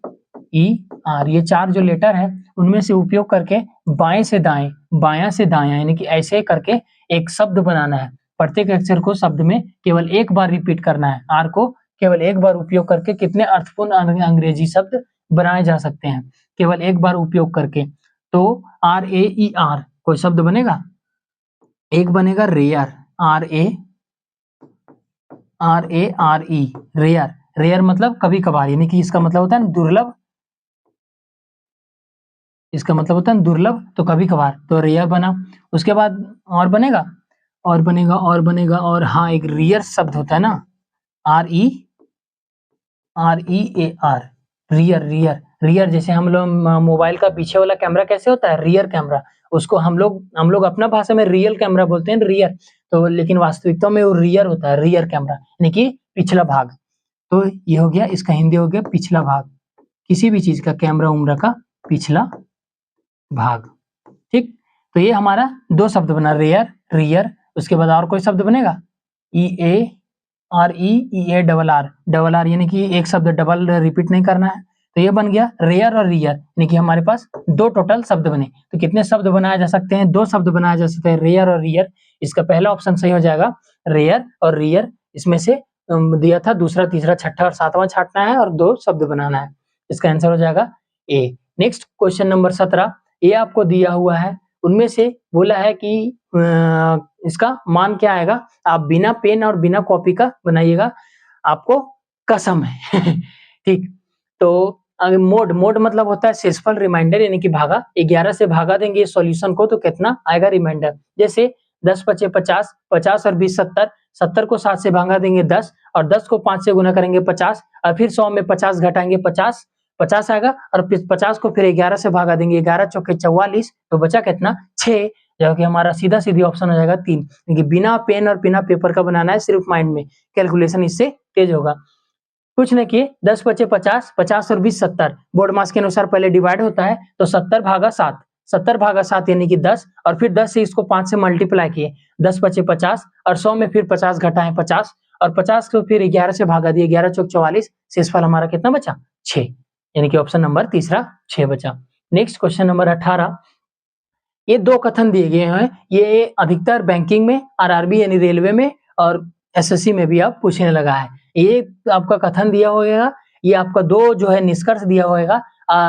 A: ये चार जो लेटर है उनमें से उपयोग करके बाएं से दाएं, बायां से दायां, यानी कि ऐसे करके एक शब्द बनाना है। प्रत्येक अक्षर को शब्द में केवल एक बार रिपीट करना है। आर को केवल एक बार उपयोग करके कितने अर्थपूर्ण अंग्रेजी शब्द बनाए जा सकते हैं, केवल एक बार उपयोग करके। तो RAER कोई शब्द बनेगा, एक बनेगा रेयर, RARE, रेयर। रेयर मतलब कभी कभार, यानी कि इसका मतलब होता है दुर्लभ, इसका मतलब होता है दुर्लभ, तो कभी कभार, तो रेयर बना। उसके बाद और बनेगा, और बनेगा, और बनेगा, और हाँ एक रियर शब्द होता है ना, RER, रियर, रियर, रियर। जैसे हम लोग मोबाइल का पीछे वाला कैमरा कैसे होता है, रियर कैमरा, उसको हम लोग अपना भाषा में रियल कैमरा बोलते हैं, रियर। तो लेकिन वास्तविकता में वो रियर होता है, रियर कैमरा, यानी कि पिछला भाग। तो ये हो गया, इसका हिंदी हो गया पिछला भाग, किसी भी चीज का, कैमरा उमरा का पिछला भाग। ठीक, तो ये हमारा दो शब्द बना, रेयर, रियर। उसके बाद और कोई शब्द बनेगा, EARE, डबल आर, यानी कि एक शब्द डबल रिपीट नहीं करना है। तो ये बन गया रेयर और रियर, यानी कि हमारे पास दो टोटल शब्द बने। तो कितने शब्द बनाए जा सकते हैं, दो शब्द बनाए जा सकते हैं, रेयर और रियर। इसका पहला ऑप्शन सही हो जाएगा, रेयर और रियर। इसमें से दिया था दूसरा, तीसरा, छठा और सातवां छांटना है और दो शब्द बनाना है। इसका आंसर हो जाएगा ए। नेक्स्ट क्वेश्चन नंबर 17, ये आपको दिया हुआ है, उनमें से बोला है कि इसका मान क्या आएगा, आप बिना पेन और बिना कॉपी का बनाइएगा, आपको कसम है। ठीक, तो मोड, मोड मतलब होता है शेषफल रिमाइंडर, यानी कि भागा, 11 से भागा देंगे सॉल्यूशन को तो कितना आएगा रिमाइंडर। जैसे 10 पचे 50, 50 और 20 70, 70 को 7 से भागा देंगे 10, और 10 को 5 से गुना करेंगे 50, और फिर 100 में 50 घटाएंगे 50, 50 आएगा, और फिर 50 को फिर 11 से भागा देंगे, 11 चौके 44, तो बचा कितना 6, जो कि हमारा सीधा सीधी ऑप्शन हो जाएगा 3, क्योंकि बिना पेन और बिना पेपर का बनाना है, सिर्फ माइंड में, कैलकुलेशन इससे तेज होगा। कुछ नहीं किए, 10 बचे 50, 50 और 20 70, बोर्ड मास के अनुसार पहले डिवाइड होता है, तो 70 भागा 7, 70 भागा 7 यानी कि 10, और फिर 10 से इसको 5 से मल्टीप्लाई किए, 10 बचे 50, और 100 में फिर 50 घटाएं 50, और 50 को फिर 11 से भागा दिए, 11 चौक 44, शेषफल हमारा कितना बचा 6, यानी कि ऑप्शन नंबर तीसरा 6 बचा। नेक्स्ट क्वेश्चन नंबर 18, ये दो कथन दिए गए हैं, ये अधिकतर बैंकिंग में, आरआरबी यानी रेलवे में, और एसएससी में भी आप पूछने लगा है। ये आपका कथन दिया होगा, ये आपका दो जो है निष्कर्ष दिया होगा,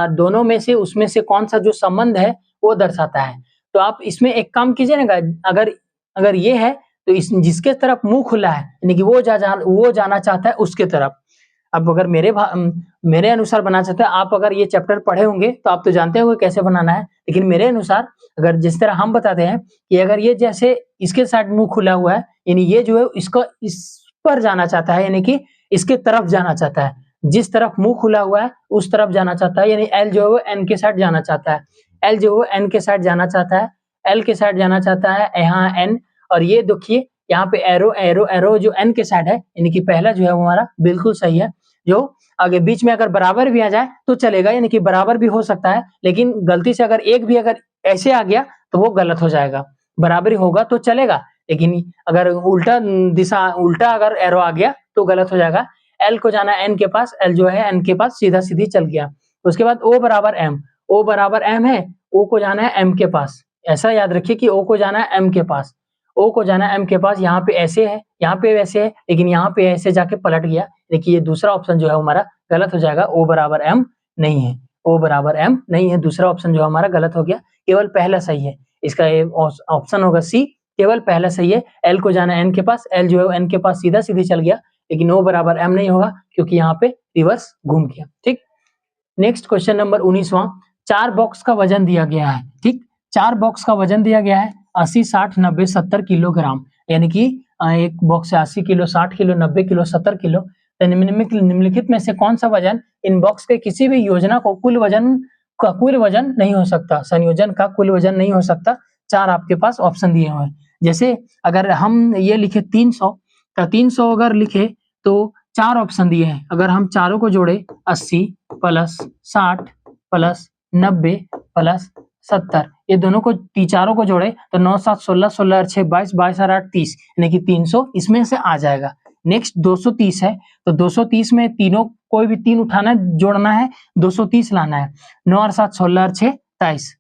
A: दोनों में से उसमें से कौन सा जो संबंध है वो दर्शाता है। तो आप इसमें एक काम कीजिए ना, अगर ये है तो इस जिसके तरफ मुंह खुला है, यानी कि वो जाना चाहता है उसके तरफ। अब अगर मेरे अनुसार बनाना चाहते हैं आप, अगर ये चैप्टर पढ़े होंगे तो आप तो जानते होंगे कैसे बनाना है, लेकिन मेरे अनुसार अगर जिस तरह हम बताते हैं कि अगर ये जैसे इसके साइड मुंह खुला हुआ है, यानी ये जो है इसको इस पर जाना चाहता है, यानी कि इसके तरफ जाना चाहता है, जिस तरफ मुंह खुला हुआ है उस तरफ जाना चाहता है, यानी एल जो है वो एन के साइड जाना चाहता है, एल जो है एन के साइड जाना चाहता है, एल के साइड जाना चाहता है, यहाँ एन, और ये देखिए यहाँ पे एरो एरो एरो जो एन के साइड है, यानी कि पहला जो है वो हमारा बिल्कुल सही है। जो आगे बीच में अगर बराबर भी आ जाए तो चलेगा, यानी कि बराबर भी हो सकता है, लेकिन गलती से अगर एक भी अगर ऐसे आ गया तो वो गलत हो जाएगा, बराबरी होगा तो चलेगा, लेकिन अगर उल्टा अगर एरो आ गया तो गलत हो जाएगा। एल को जाना एन के पास, एल जो है एन के पास सीधा सीधी चल गया। उसके बाद ओ बराबर एम, ओ बराबर एम है, ओ को जाना है एम के पास, ऐसा याद रखिए कि ओ को जाना है एम के पास, ओ को जाना है एम के पास, यहाँ पे ऐसे है, यहाँ पे वैसे है, लेकिन यहाँ पे ऐसे जाके पलट गया, देखिए ये दूसरा ऑप्शन जो है हमारा गलत हो जाएगा, ओ बराबर एम नहीं है। O बराबर M नहीं है, दूसरा ऑप्शन जो हमारा गलत हो गया, केवल पहला सही है। इसका ऑप्शन होगा C, केवल पहला सही है। L को जाना N के पास, L जो है N के पास सीधा सीधी चल गया, लेकिन O बराबर M नहीं होगा क्योंकि यहाँ पे रिवर्स घूम गया। ठीक, नेक्स्ट क्वेश्चन नंबर 19वां, 4 बॉक्स का वजन दिया गया है। ठीक, 4 बॉक्स का वजन दिया गया है 80, 60, 90, 70 किलोग्राम, यानी कि एक बॉक्स है 80 किलो, 60 किलो, 90 किलो, 70 किलो। तो निम्नलिखित में से कौन सा वजन इन बॉक्स के किसी भी योजना को कुल वजन नहीं हो सकता, संयोजन का कुल वजन नहीं हो सकता। 4 आपके पास ऑप्शन दिए हुए हैं। जैसे अगर हम ये लिखे 300, तो 300 अगर लिखे तो 4 ऑप्शन दिए हैं। अगर हम चारों को जोड़े 80 प्लस 60 प्लस 90 प्लस 70, ये दोनों को चारों को जोड़े तो 9, 7, 16, 16 और 6, 22, 22 और 8, 30, यानी कि 300 इसमें से आ जाएगा। नेक्स्ट 230 है, तो 230 में तीनों कोई भी 3 उठाना है, जोड़ना है, 230 लाना है। 9 और 7, 16 और 6, 23,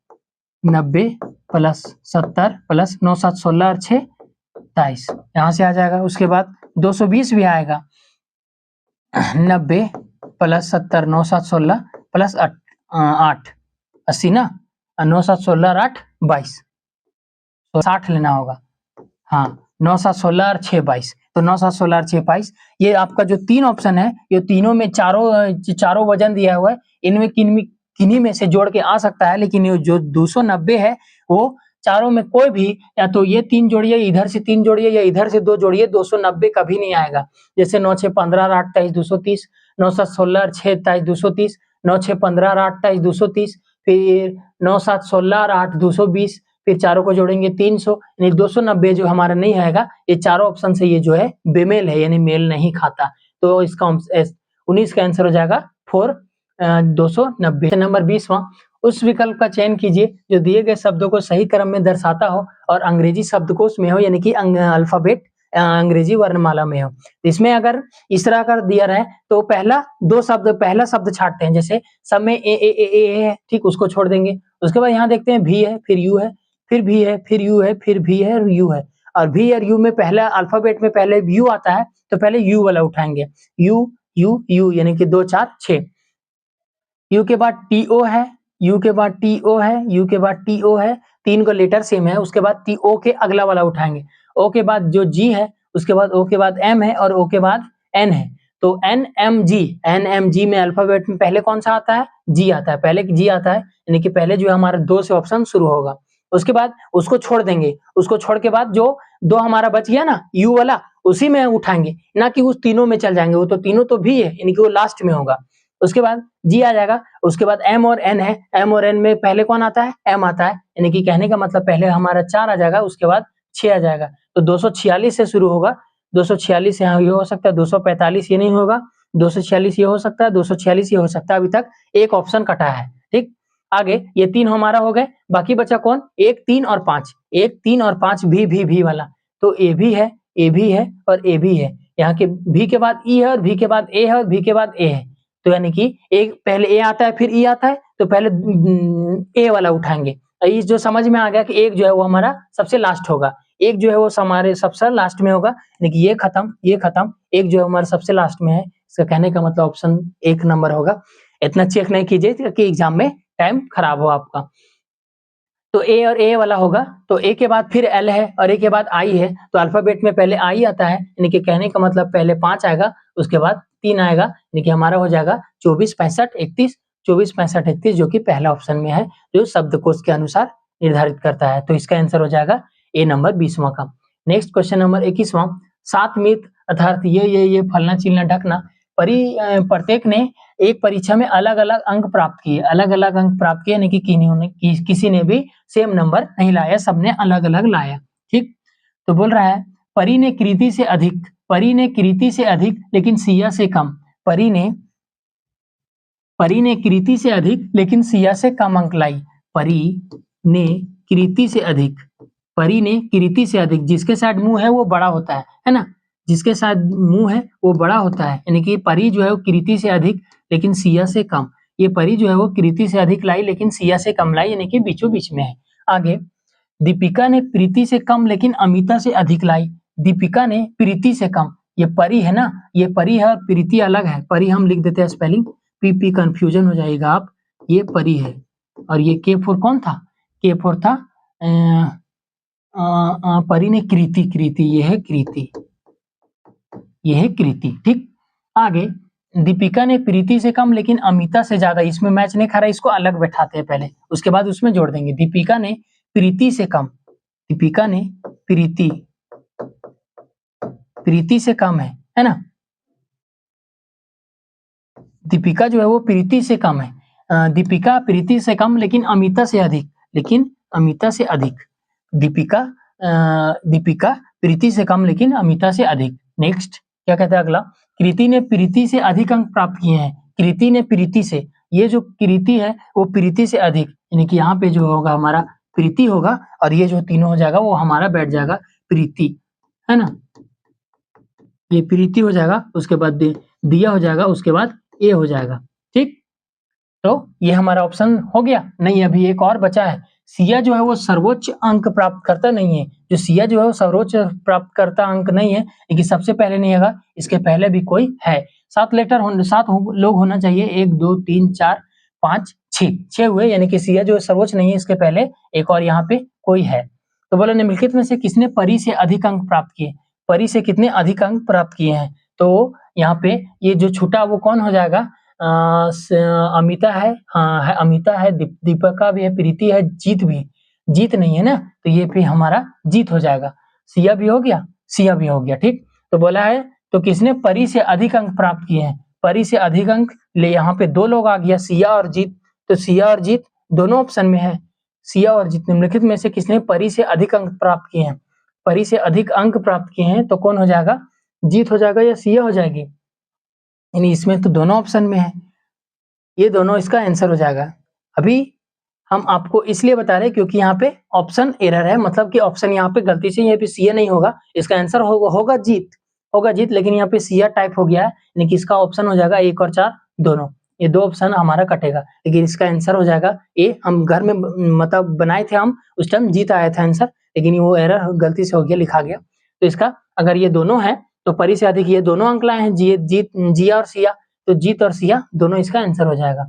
A: 90 प्लस 70 प्लस 9, 7, 16 और 6, 23, यहाँ से आ जाएगा। उसके बाद 220 भी आएगा, 90 प्लस 70, 9, 7, 16 प्लस 8, 80 ना, 9, 7, 16 और 8, 22, तो 60 लेना होगा। हाँ, 9, 7, 16 और 6, 22, तो 9, 7, 16 और 6, 22। ये आपका जो 3 ऑप्शन है, ये तीनों में चारों वजन दिया हुआ है, इनमें किन्हीं में से जोड़ के आ सकता है, लेकिन ये जो 290 है वो चारों में कोई भी, या तो ये 3 जोड़िए, इधर से 3 जोड़िए, या इधर से 2 जोड़िए, 290 कभी नहीं आएगा। जैसे 9, 6, 15 और 8, 23, 230, 9, 7, 16 और 6, 23, 230, 9, 6, 15 और 8, 23, 230, फिर 9, 7, 16 और 8, 220, फिर चारों को जोड़ेंगे 300, यानी 290 जो हमारा नहीं आएगा। ये चारों ऑप्शन से ये जो है बेमेल है, यानी मेल नहीं खाता। तो इसका 19 का आंसर हो जाएगा 290। नंबर 20वां, उस विकल्प का चयन कीजिए जो दिए गए शब्दों को सही क्रम में दर्शाता हो और अंग्रेजी शब्दकोश में हो, यानी कि अल्फाबेट अंग्रेजी वर्णमाला में हो। इसमें अगर इस तरह कर दिया रहे तो पहला शब्द छाटते हैं। जैसे सब में ए है, ठीक, उसको छोड़ देंगे। उसके बाद यहाँ देखते हैं भी है, फिर यू है, फिर भी है, फिर यू है, फिर भी है और यू है। और भी और यू में पहला अल्फाबेट में पहले यू आता है, तो पहले यू वाला उठाएंगे। यू यू यू, यानी कि 2, 4, 6। यू के बाद टीओ है, यू के बाद टीओ है, यू के बाद टीओ है, 3 को लेटर सेम है। उसके बाद टीओ के अगला वाला उठाएंगे। ओ के बाद जो जी है, उसके बाद ओ के बाद एम है और ओ के बाद एन है। तो एन एम जी में अल्फाबेट में पहले कौन सा आता है? जी आता है, पहले जी आता है, यानी कि पहले जो है हमारा 2 से ऑप्शन शुरू होगा। उसके बाद उसको छोड़ देंगे, उसको छोड़ के बाद जो 2 हमारा बच गया ना यू वाला, उसी में उठाएंगे, ना कि उस तीनों में चल जाएंगे। वो तो तीनों तो भी है, यानी कि वो लास्ट में होगा। उसके बाद जी आ जाएगा। उसके बाद एम और एन है, एम और एन में पहले कौन आता है? एम आता है, यानी कि कहने का मतलब पहले हमारा 4 आ जाएगा, उसके बाद 6 आ जाएगा। तो 246 से शुरू होगा। 246 यहाँ ये हो सकता है, 245 ये नहीं होगा, 246 ये हो सकता है, 246 ये हो सकता है। अभी तक एक ऑप्शन कटा है। ठीक, आगे ये 3 हमारा हो गए, बाकी बचा कौन? 1, 3 और 5। 1, 3 और 5 भी वाला, तो ए भी है, ए भी है और ए भी है। यहाँ के भी के बाद ई है और भी के बाद ए है और भी के बाद ए है। तो यानी कि एक पहले ए आता है फिर ई आता है, तो पहले ए वाला उठाएंगे। ये जो समझ में आ गया कि एक जो है वो हमारा सबसे लास्ट होगा, एक जो है वो हमारे सबसे लास्ट में होगा, यानी कि ये खत्म, एक जो है हमारा सबसे लास्ट में है। इसका कहने का मतलब ऑप्शन 1 नंबर होगा। इतना चेक नहीं कीजिए कि एग्जाम में टाइम खराब हो आपका। तो ए और ए वाला होगा, तो ए के बाद फिर एल है और ए के बाद आई है, तो अल्फाबेट में पहले आई आता है, यानी कि कहने का मतलब पहले 5 आएगा, उसके बाद 3 आएगा, यानी कि हमारा हो जाएगा 24, 65, 31, 24, 65, 31, जो कि पहला ऑप्शन में है, जो शब्दकोश के अनुसार निर्धारित करता है। तो इसका आंसर हो जाएगा ए नंबर 20वां का। नेक्स्ट क्वेश्चन नंबर 21वां, 7 मित्र अर्थात ये फलना चिलना ढकना प्रत्येक ने एक परीक्षा में अलग-अलग अंक प्राप्त किए, यानी कि किसी ने भी सेम नंबर नहीं लाया, सबने अलग-अलग लाया। ठीक, तो बोल रहा है परी ने कृति से अधिक लेकिन सिया से कम। परी ने कृति से अधिक लेकिन सिया से कम अंक लाई। परी ने कृति से अधिक, जिसके साथ मुंह है वो बड़ा होता है ना, जिसके साथ मुंह है वो बड़ा होता है, यानी कि परी जो है वो कृति से अधिक लेकिन सिया से कम। ये परी जो है वो कृति से अधिक लाई लेकिन सिया से कम लाई, यानी कि बीचों बीच में है। आगे दीपिका ने प्रीति से कम लेकिन अमिता से अधिक लाई। दीपिका ने प्रीति से कम, ये परी है ना, ये परी है और प्रीति अलग है। परी हम लिख देते हैं स्पेलिंग, पी कंफ्यूजन हो जाएगा आप, ये परी है, और ये K4 कौन था? K4 था परी ने कृति, ये है कृति, ये है कृति, ठीक। आगे दीपिका ने प्रीति से कम लेकिन अमिता से ज्यादा, इसमें मैच नहीं खा रहा, इसको अलग बैठाते हैं पहले, उसके बाद उसमें जोड़ देंगे। दीपिका ने प्रीति से कम, दीपिका ने प्रीति से कम है ना। दीपिका जो है वो प्रीति से कम है। दीपिका प्रीति से कम लेकिन अमिता से अधिक, दीपिका प्रीति से कम लेकिन अमिता से अधिक। नेक्स्ट क्या कहता है अगला, कृति ने प्रीति से अधिक अंक प्राप्त किए हैं। कृति ने प्रीति से, ये जो कृति है वो प्रीति से अधिक, यानी कि यहाँ पे जो होगा हमारा प्रीति होगा, और ये जो तीनों हो जाएगा वो हमारा बैठ जाएगा प्रीति, है ना। ये प्रीति हो जाएगा, उसके बाद दिया हो जाएगा, उसके बाद ए हो जाएगा, ठीक। तो ये हमारा ऑप्शन हो गया। नहीं, अभी एक और बचा है। सिया जो है वो सर्वोच्च अंक प्राप्त करता नहीं है, जो सिया जो है वो सर्वोच्च प्राप्त करता अंक नहीं है, लेकिन सबसे पहले नहीं होगा, इसके पहले भी कोई है। 7 लोग होना चाहिए, 1 2 3 4 5 6 हुए, यानी कि सिया जो सर्वोच्च नहीं है, इसके पहले एक और यहाँ पे कोई है। तो बोला निम्नलिखित में से किसने परी से अधिक अंक प्राप्त किए, परी से कितने अधिक अंक प्राप्त किए हैं। तो यहाँ पे ये जो छूटा वो कौन हो जाएगा, अमिता है, हाँ है, अमिता है, दीपिका भी है, प्रीति है, जीत भी, जीत नहीं है ना, तो ये भी हमारा जीत हो जाएगा। सिया भी हो गया, सिया भी हो गया, ठीक। तो बोला है तो किसने परी से अधिक अंक प्राप्त किए हैं, परी से अधिक अंक ले, यहाँ पे 2 लोग आ गया, सिया और जीत, तो सिया और जीत दोनों ऑप्शन में है। सिया और जीत निम्नलिखित में से किसने परी से अधिक अंक प्राप्त किए हैं, परी से अधिक अंक प्राप्त किए हैं, तो कौन हो जाएगा, जीत हो जाएगा या सिया हो जाएगी। यानी इसमें तो दोनों ऑप्शन में है, ये दोनों इसका आंसर हो जाएगा। अभी हम आपको इसलिए बता रहे हैं क्योंकि यहाँ पे ऑप्शन एरर है, मतलब कि ऑप्शन यहाँ पे गलती से, यहाँ पे सिया नहीं होगा, इसका आंसर होगा जीत, लेकिन यहाँ पे सिया टाइप हो गया है, यानी कि इसका ऑप्शन हो जाएगा 1 और 4 दोनों, ये 2 ऑप्शन हमारा कटेगा, लेकिन इसका आंसर हो जाएगा ए। हम घर में मतलब बनाए थे हम, उस टाइम जीत आया था आंसर, लेकिन वो एरर गलती से हो गया, लिखा गया। तो इसका अगर ये दोनों है तो परी से अधिक ये दोनों अंक लाए हैं, जिया और सिया, तो जीत और सिया दोनों इसका आंसर हो जाएगा।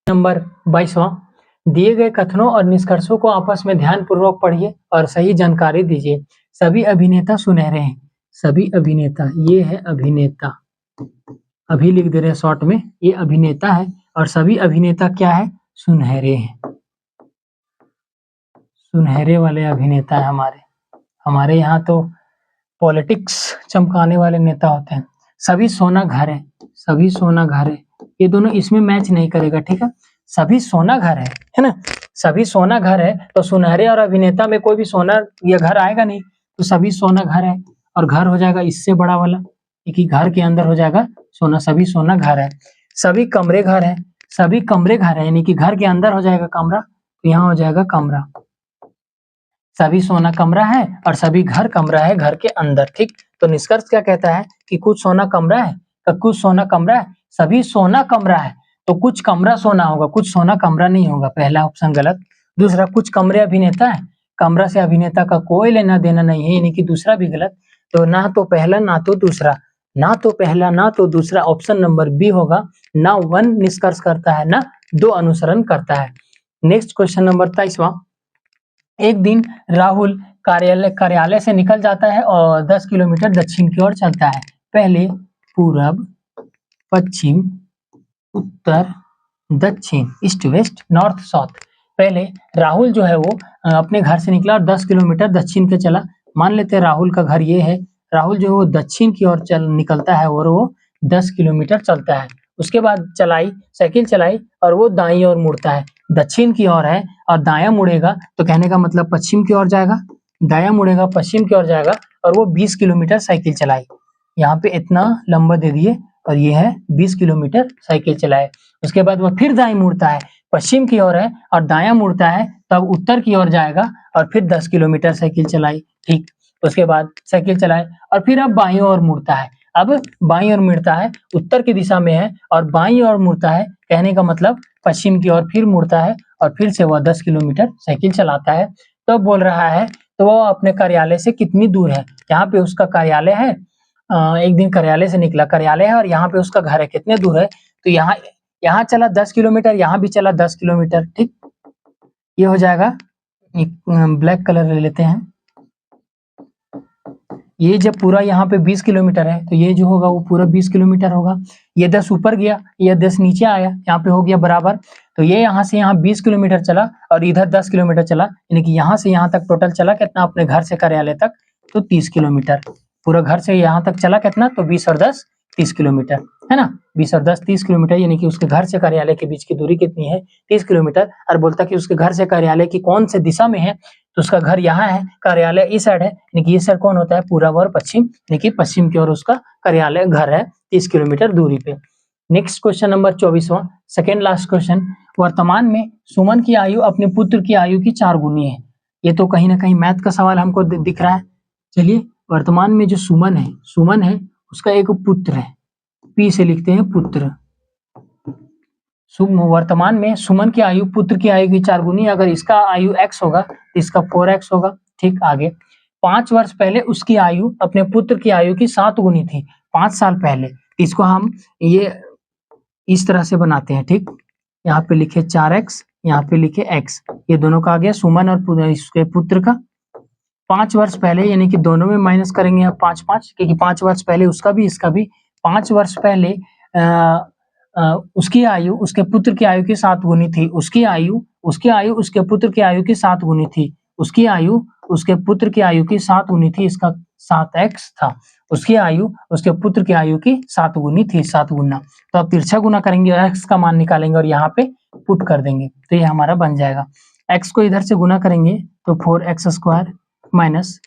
A: नंबर 22वां, दिए गए कथनों और निष्कर्षों को आपस में ध्यानपूर्वक पढ़िए और सही जानकारी दीजिए। सभी अभिनेता सुनहरे हैं, सभी अभिनेता, ये है अभिनेता, अभी लिख दे रहे हैं शॉर्ट में, ये अभिनेता है, और सभी अभिनेता क्या है, सुनहरे हैं, सुनहरे वाले अभिनेता है हमारे यहाँ तो पॉलिटिक्स चमकाने वाले नेता होते हैं। सभी सोना घर है, सभी सोना घर है, ये दोनों इसमें मैच नहीं करेगा, ठीक है। सभी सोना घर है ना, सभी सोना घर है, तो सुनहरे और अभिनेता में कोई भी सोना या घर आएगा नहीं, तो सभी सोना घर है, और घर हो जाएगा इससे बड़ा वाला, क्योंकि घर के अंदर हो जाएगा सोना, सभी सोना घर है। सभी कमरे घर है, सभी कमरे घर है, यानी कि घर के अंदर हो जाएगा कमरा, तो यहाँ हो जाएगा कमरा। सभी सोना कमरा है और सभी घर कमरा है, घर के अंदर, ठीक। तो निष्कर्ष क्या कहता है कि कुछ सोना कमरा है, तो कुछ सोना कमरा है, सभी सोना कमरा है, तो कुछ कमरा सोना होगा, कुछ सोना कमरा नहीं होगा, पहला ऑप्शन गलत। दूसरा, कुछ कमरे अभिनेता है, कमरा से अभिनेता का कोई लेना देना नहीं है, यानी कि दूसरा भी गलत। तो ना तो पहला ना तो दूसरा, ना तो पहला ना तो दूसरा, ऑप्शन नंबर बी होगा, ना 1 निष्कर्ष करता है ना 2 अनुसरण करता है। नेक्स्ट क्वेश्चन नंबर 23वां, एक दिन राहुल कार्यालय से निकल जाता है और 10 किलोमीटर दक्षिण की ओर चलता है। पहले पूरब, पश्चिम, उत्तर, दक्षिण, ईस्ट वेस्ट, नॉर्थ साउथ। पहले राहुल जो है वो अपने घर से निकला और 10 किलोमीटर दक्षिण के चला। मान लेते हैं राहुल का घर ये है, राहुल जो है वो दक्षिण की ओर निकलता है और वो 10 किलोमीटर चलता है। उसके बाद साइकिल चलाई और वो दाईं ओर मुड़ता है, दक्षिण की ओर है और दायां मुड़ेगा, तो कहने का मतलब पश्चिम की ओर जाएगा, दायां मुड़ेगा पश्चिम की ओर जाएगा, और वो 20 किलोमीटर साइकिल चलाई। यहाँ पे इतना लंबा दे दिए, और ये है 20 किलोमीटर साइकिल चलाए। उसके बाद वो फिर दाएं मुड़ता है, पश्चिम की ओर है और दायां मुड़ता है, तब उत्तर की ओर जाएगा और फिर 10 किलोमीटर साइकिल चलाई, ठीक। उसके बाद साइकिल चलाए और फिर अब बाईं ओर मुड़ता है, अब बाईं ओर मुड़ता है, उत्तर की दिशा में है और बाईं ओर मुड़ता है, कहने का मतलब पश्चिम की ओर फिर मुड़ता है और फिर से वह 10 किलोमीटर साइकिल चलाता है। तो बोल रहा है तो वो अपने कार्यालय से कितनी दूर है, यहाँ पे उसका कार्यालय है, एक दिन कार्यालय से निकला, कार्यालय है और यहाँ पे उसका घर है, कितने दूर है, तो यहाँ यहाँ चला 10 किलोमीटर, यहाँ भी चला 10 किलोमीटर, ठीक। ये हो जाएगा, एक ब्लैक कलर ले लेते हैं। ये जब पूरा यहाँ पे 20 किलोमीटर है तो ये जो होगा वो पूरा 20 किलोमीटर होगा। ये 10 ऊपर गया, ये 10 नीचे आया, यहाँ पे हो गया बराबर। तो ये यहाँ से यहाँ 20 किलोमीटर चला और इधर 10 किलोमीटर चला, यानी कि यहाँ से यहाँ तक टोटल चला कितना अपने घर से कार्यालय तक, तो 30 किलोमीटर। पूरा घर से यहाँ तक चला कितना, तो 20 और 10 30 किलोमीटर, है ना। 20 और 10 30 किलोमीटर, यानी कि उसके घर से कार्यालय के बीच की दूरी कितनी है, 30 किलोमीटर। और बोलता कि उसके घर से कार्यालय की कौन से दिशा में है, तो उसका घर यहाँ है, कार्यालय इस साइड है, यानी कि ये साइड कौन होता है, पूर्व और पश्चिम, यानी कि पश्चिम की ओर उसका कार्यालय घर है 30 किलोमीटर दूरी पे। नेक्स्ट क्वेश्चन नंबर 24वां, सेकेंड लास्ट क्वेश्चन। वर्तमान में सुमन की आयु अपने पुत्र की आयु की 4 गुनी है। ये तो कहीं ना कहीं मैथ का सवाल हमको दिख रहा है। चलिए, वर्तमान में जो सुमन है उसका एक पुत्र है, पी से लिखते हैं पुत्र। वर्तमान में सुमन की आयु पुत्र की आयु की 4 गुनी, अगर इसका आयु x होगा तो इसका 4x होगा, ठीक। आगे 5 वर्ष पहले उसकी आयु अपने पुत्र की आयु की 7 गुनी थी, 5 साल पहले। इसको हम ये इस तरह से बनाते हैं, ठीक। यहाँ पे लिखे 4x, यहाँ पे लिखे x, ये दोनों का आ गया सुमन और इसके पुत्र का। 5 वर्ष पहले, यानी कि दोनों में माइनस करेंगे आप 5 क्योंकि 5 वर्ष पहले उसका भी इसका भी। 5 वर्ष पहले उसकी आयु उसके पुत्र की आयु की 7 गुनी थी। उसकी आयु उसके पुत्र की आयु की 7 गुनी थी। उसकी आयु उसके पुत्र की आयु की 7 गुनी थी, इसका 7x था। उसकी आयु उसके पुत्र की आयु की 7 गुनी थी, 7 गुना। तो आप तिरछा गुना करेंगे और x का मान निकालेंगे और यहाँ पे पुट कर देंगे, तो ये हमारा बन जाएगा। x को इधर से गुना करेंगे तो 4x स्क्वायर माइनस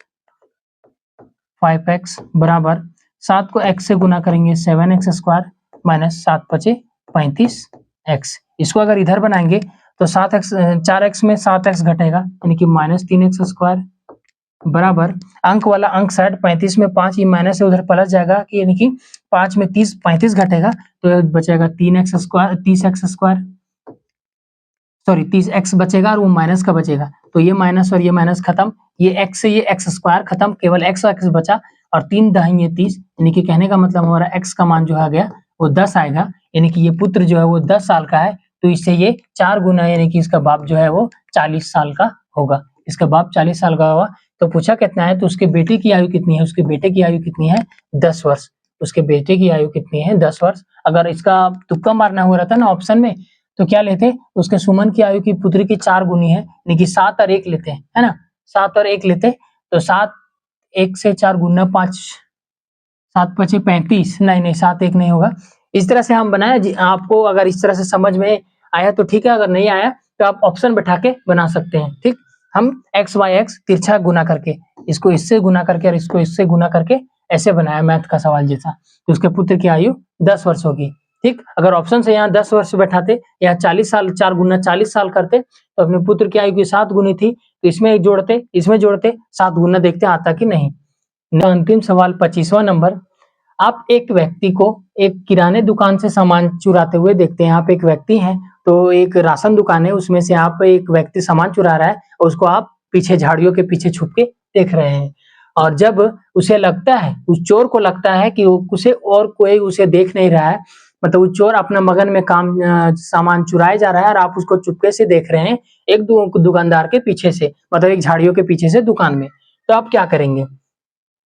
A: 5x बराबर 7 को x से गुना करेंगे 7x स्क्वायर माइनस 7 पचे 35x। इसको अगर इधर बनाएंगे तो 4x में 7x घटेगा, यानी कि माइनस 3x स्क्वायर बराबर अंक वाला अंक साइड 35 में 5 ये माइनस से उधर प्लस जाएगा, कि यानी कि 5 में 35 घटेगा तो बचेगा 3x square 30x square, sorry 30x बचेगा और वो माइनस का बचेगा, तो ये माइनस और ये माइनस खत्म, ये x से ये x स्क्वायर खत्म, केवल x और x बचा और 3 दहाई 30, यानी कि कहने का मतलब हमारा x का मान जो आ गया वो 10 आएगा, यानी कि ये पुत्र जो है वो 10 साल का है, तो इससे ये 4 गुना, यानी कि इसका बाप जो है वो 40 साल का होगा। इसका बाप 40 साल का होगा। तो पूछा कितना है, तो उसके बेटे की आयु कितनी है, उसके बेटे की आयु कितनी है 10 वर्ष। उसके बेटे की आयु कितनी है 10 वर्ष। अगर इसका तुक्का मारना हो रहा था ना ऑप्शन में, तो क्या लेते, उसके सुमन की आयु की पुत्री की 4 गुनी है, यानी कि 7 और 1 लेते हैं, है ना, 7 और 1 लेते, तो 7 1 से 4 गुना 5, 7 पचे 35, नहीं 7 1 नहीं होगा। इस तरह से हम बनाया जी। आपको अगर इस तरह से समझ में आया तो ठीक है, अगर नहीं आया तो आप ऑप्शन बैठा के बना सकते हैं, ठीक। हम x y x तिरछा गुना करके, इसको इससे गुना करके और इसको इससे गुना करके ऐसे बनाया मैथ का सवाल जैसा। तो उसके पुत्र की आयु 10 वर्ष होगी, ठीक। अगर ऑप्शन से यहाँ 10 वर्ष बैठाते, या 40 साल 4 गुना 40 साल करते, तो अपने पुत्र की आयु की 7 गुनी थी, तो इसमें जोड़ते 7 गुना, देखते आता कि नहीं। अंतिम सवाल 25वां नंबर। आप एक व्यक्ति को एक किराने दुकान से सामान चुराते हुए देखते हैं। यहाँ पे एक व्यक्ति है, तो एक राशन दुकान है, उसमें से आप एक व्यक्ति सामान चुरा रहा है और उसको आप पीछे झाड़ियों के पीछे छुप के देख रहे हैं। और जब उसे लगता है, उस चोर को लगता है कि उसे और कोई उसे देख नहीं रहा है, मतलब वो चोर अपना मगन में काम सामान चुराए जा रहा है और आप उसको चुपके से देख रहे हैं एक दुकानदार के पीछे से, मतलब एक झाड़ियों के पीछे से दुकान में, तो आप क्या करेंगे?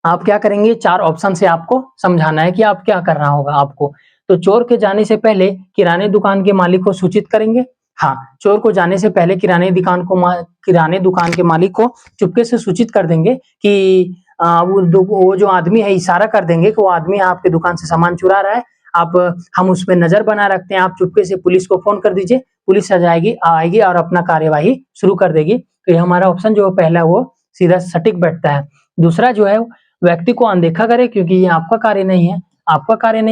A: आप क्या करेंगे? 4 ऑप्शन से आपको समझाना है कि आप क्या करना होगा आपको। तो चोर के जाने से पहले किराने दुकान के मालिक को सूचित करेंगे। हाँ, चोर को जाने से पहले किराने दुकान के मालिक को चुपके से सूचित कर देंगे कि वो जो आदमी है, इशारा कर देंगे कि वो आदमी आपके दुकान से सामान चुरा रहा है, हम उस पर नजर बना रखते हैं, आप चुपके से पुलिस को फोन कर दीजिए, पुलिस आएगी और अपना कार्यवाही शुरू कर देगी। तो ये हमारा ऑप्शन जो पहला वो सीधा सटीक बैठता है। दूसरा जो है, व्यक्ति को अनदेखा करे, क्योंकि ये आपका कार्य नहीं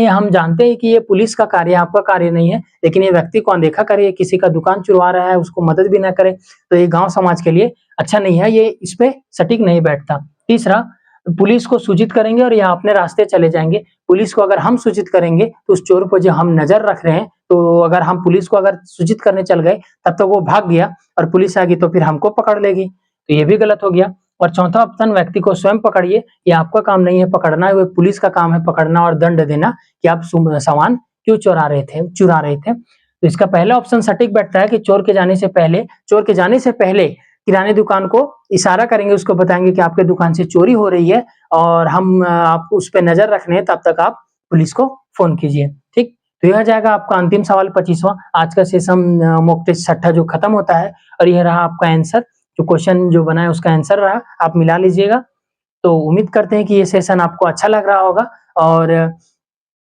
A: है, हम जानते हैं कि ये पुलिस का कार्य है, आपका कार्य नहीं है, लेकिन ये व्यक्ति को अनदेखा करे, किसी का दुकान चुरवा रहा है, उसको मदद भी ना करे, तो ये गांव समाज के लिए अच्छा नहीं है, ये इस पे सटीक नहीं बैठता। तीसरा, पुलिस को सूचित करेंगे और यह अपने रास्ते चले जाएंगे। पुलिस को अगर हम सूचित करेंगे तो उस चोर पर जो हम नजर रख रहे हैं, तो अगर हम पुलिस को अगर सूचित करने चल गए तब तक वो भाग गया और पुलिस आ गई तो फिर हमको पकड़ लेगी, तो ये भी गलत हो गया। और चौथा ऑप्शन, व्यक्ति को स्वयं पकड़िए, ये आपका काम नहीं है पकड़ना, वो पुलिस का काम है पकड़ना और दंड देना कि आप सामान क्यों चुरा रहे थे। तो इसका पहला ऑप्शन सटीक बैठता है कि चोर के जाने से पहले किराने दुकान को इशारा करेंगे, उसको बताएंगे कि आपके दुकान से चोरी हो रही है और हम आप उस पर नजर रखने हैं, तब तक आप पुलिस को फोन कीजिए। ठीक, तो यह जाएगा आपका अंतिम सवाल 25वां। आज का सेशन मॉक टेस्ट 6ठा जो खत्म होता है, और यह रहा आपका आंसर, जो क्वेश्चन जो बना है उसका आंसर रहा, आप मिला लीजिएगा। तो उम्मीद करते हैं कि ये सेशन आपको अच्छा लग रहा होगा। और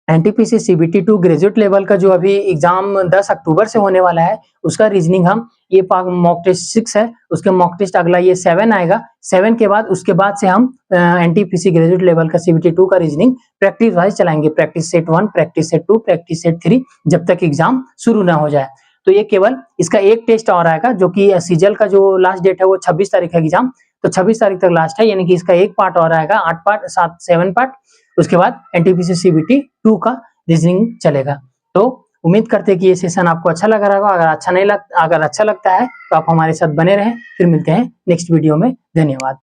A: एनटीपीसी सीबीटी 2 ग्रेजुएट लेवल का जो अभी एग्जाम 10 अक्टूबर से होने वाला है, उसका रीजनिंग हम ये मॉक टेस्ट 6 है, उसके मॉक टेस्ट अगला ये 7 आएगा। 7 के बाद उसके बाद से हम एनटीपीसी ग्रेजुएट लेवल का सीबीटी 2 का रीजनिंग प्रैक्टिस वाइज चलाएंगे, practice set 1, practice set 2, practice set 3, जब तक एग्जाम शुरू ना हो जाए। तो ये केवल इसका एक टेस्ट और आएगा, जो कि सीजल का जो लास्ट डेट है वो 26 तारीख है एग्जाम, तो 26 तारीख तक लास्ट है, यानी कि इसका एक पार्ट और आएगा, 8 पार्ट 7 पार्ट। उसके बाद एनटीपीसी सीबीटी 2 का रीजनिंग चलेगा। तो उम्मीद करते हैं कि ये सेशन आपको अच्छा लग रहा होगा। अगर अच्छा लगता है तो आप हमारे साथ बने रहें। फिर मिलते हैं नेक्स्ट वीडियो में। धन्यवाद।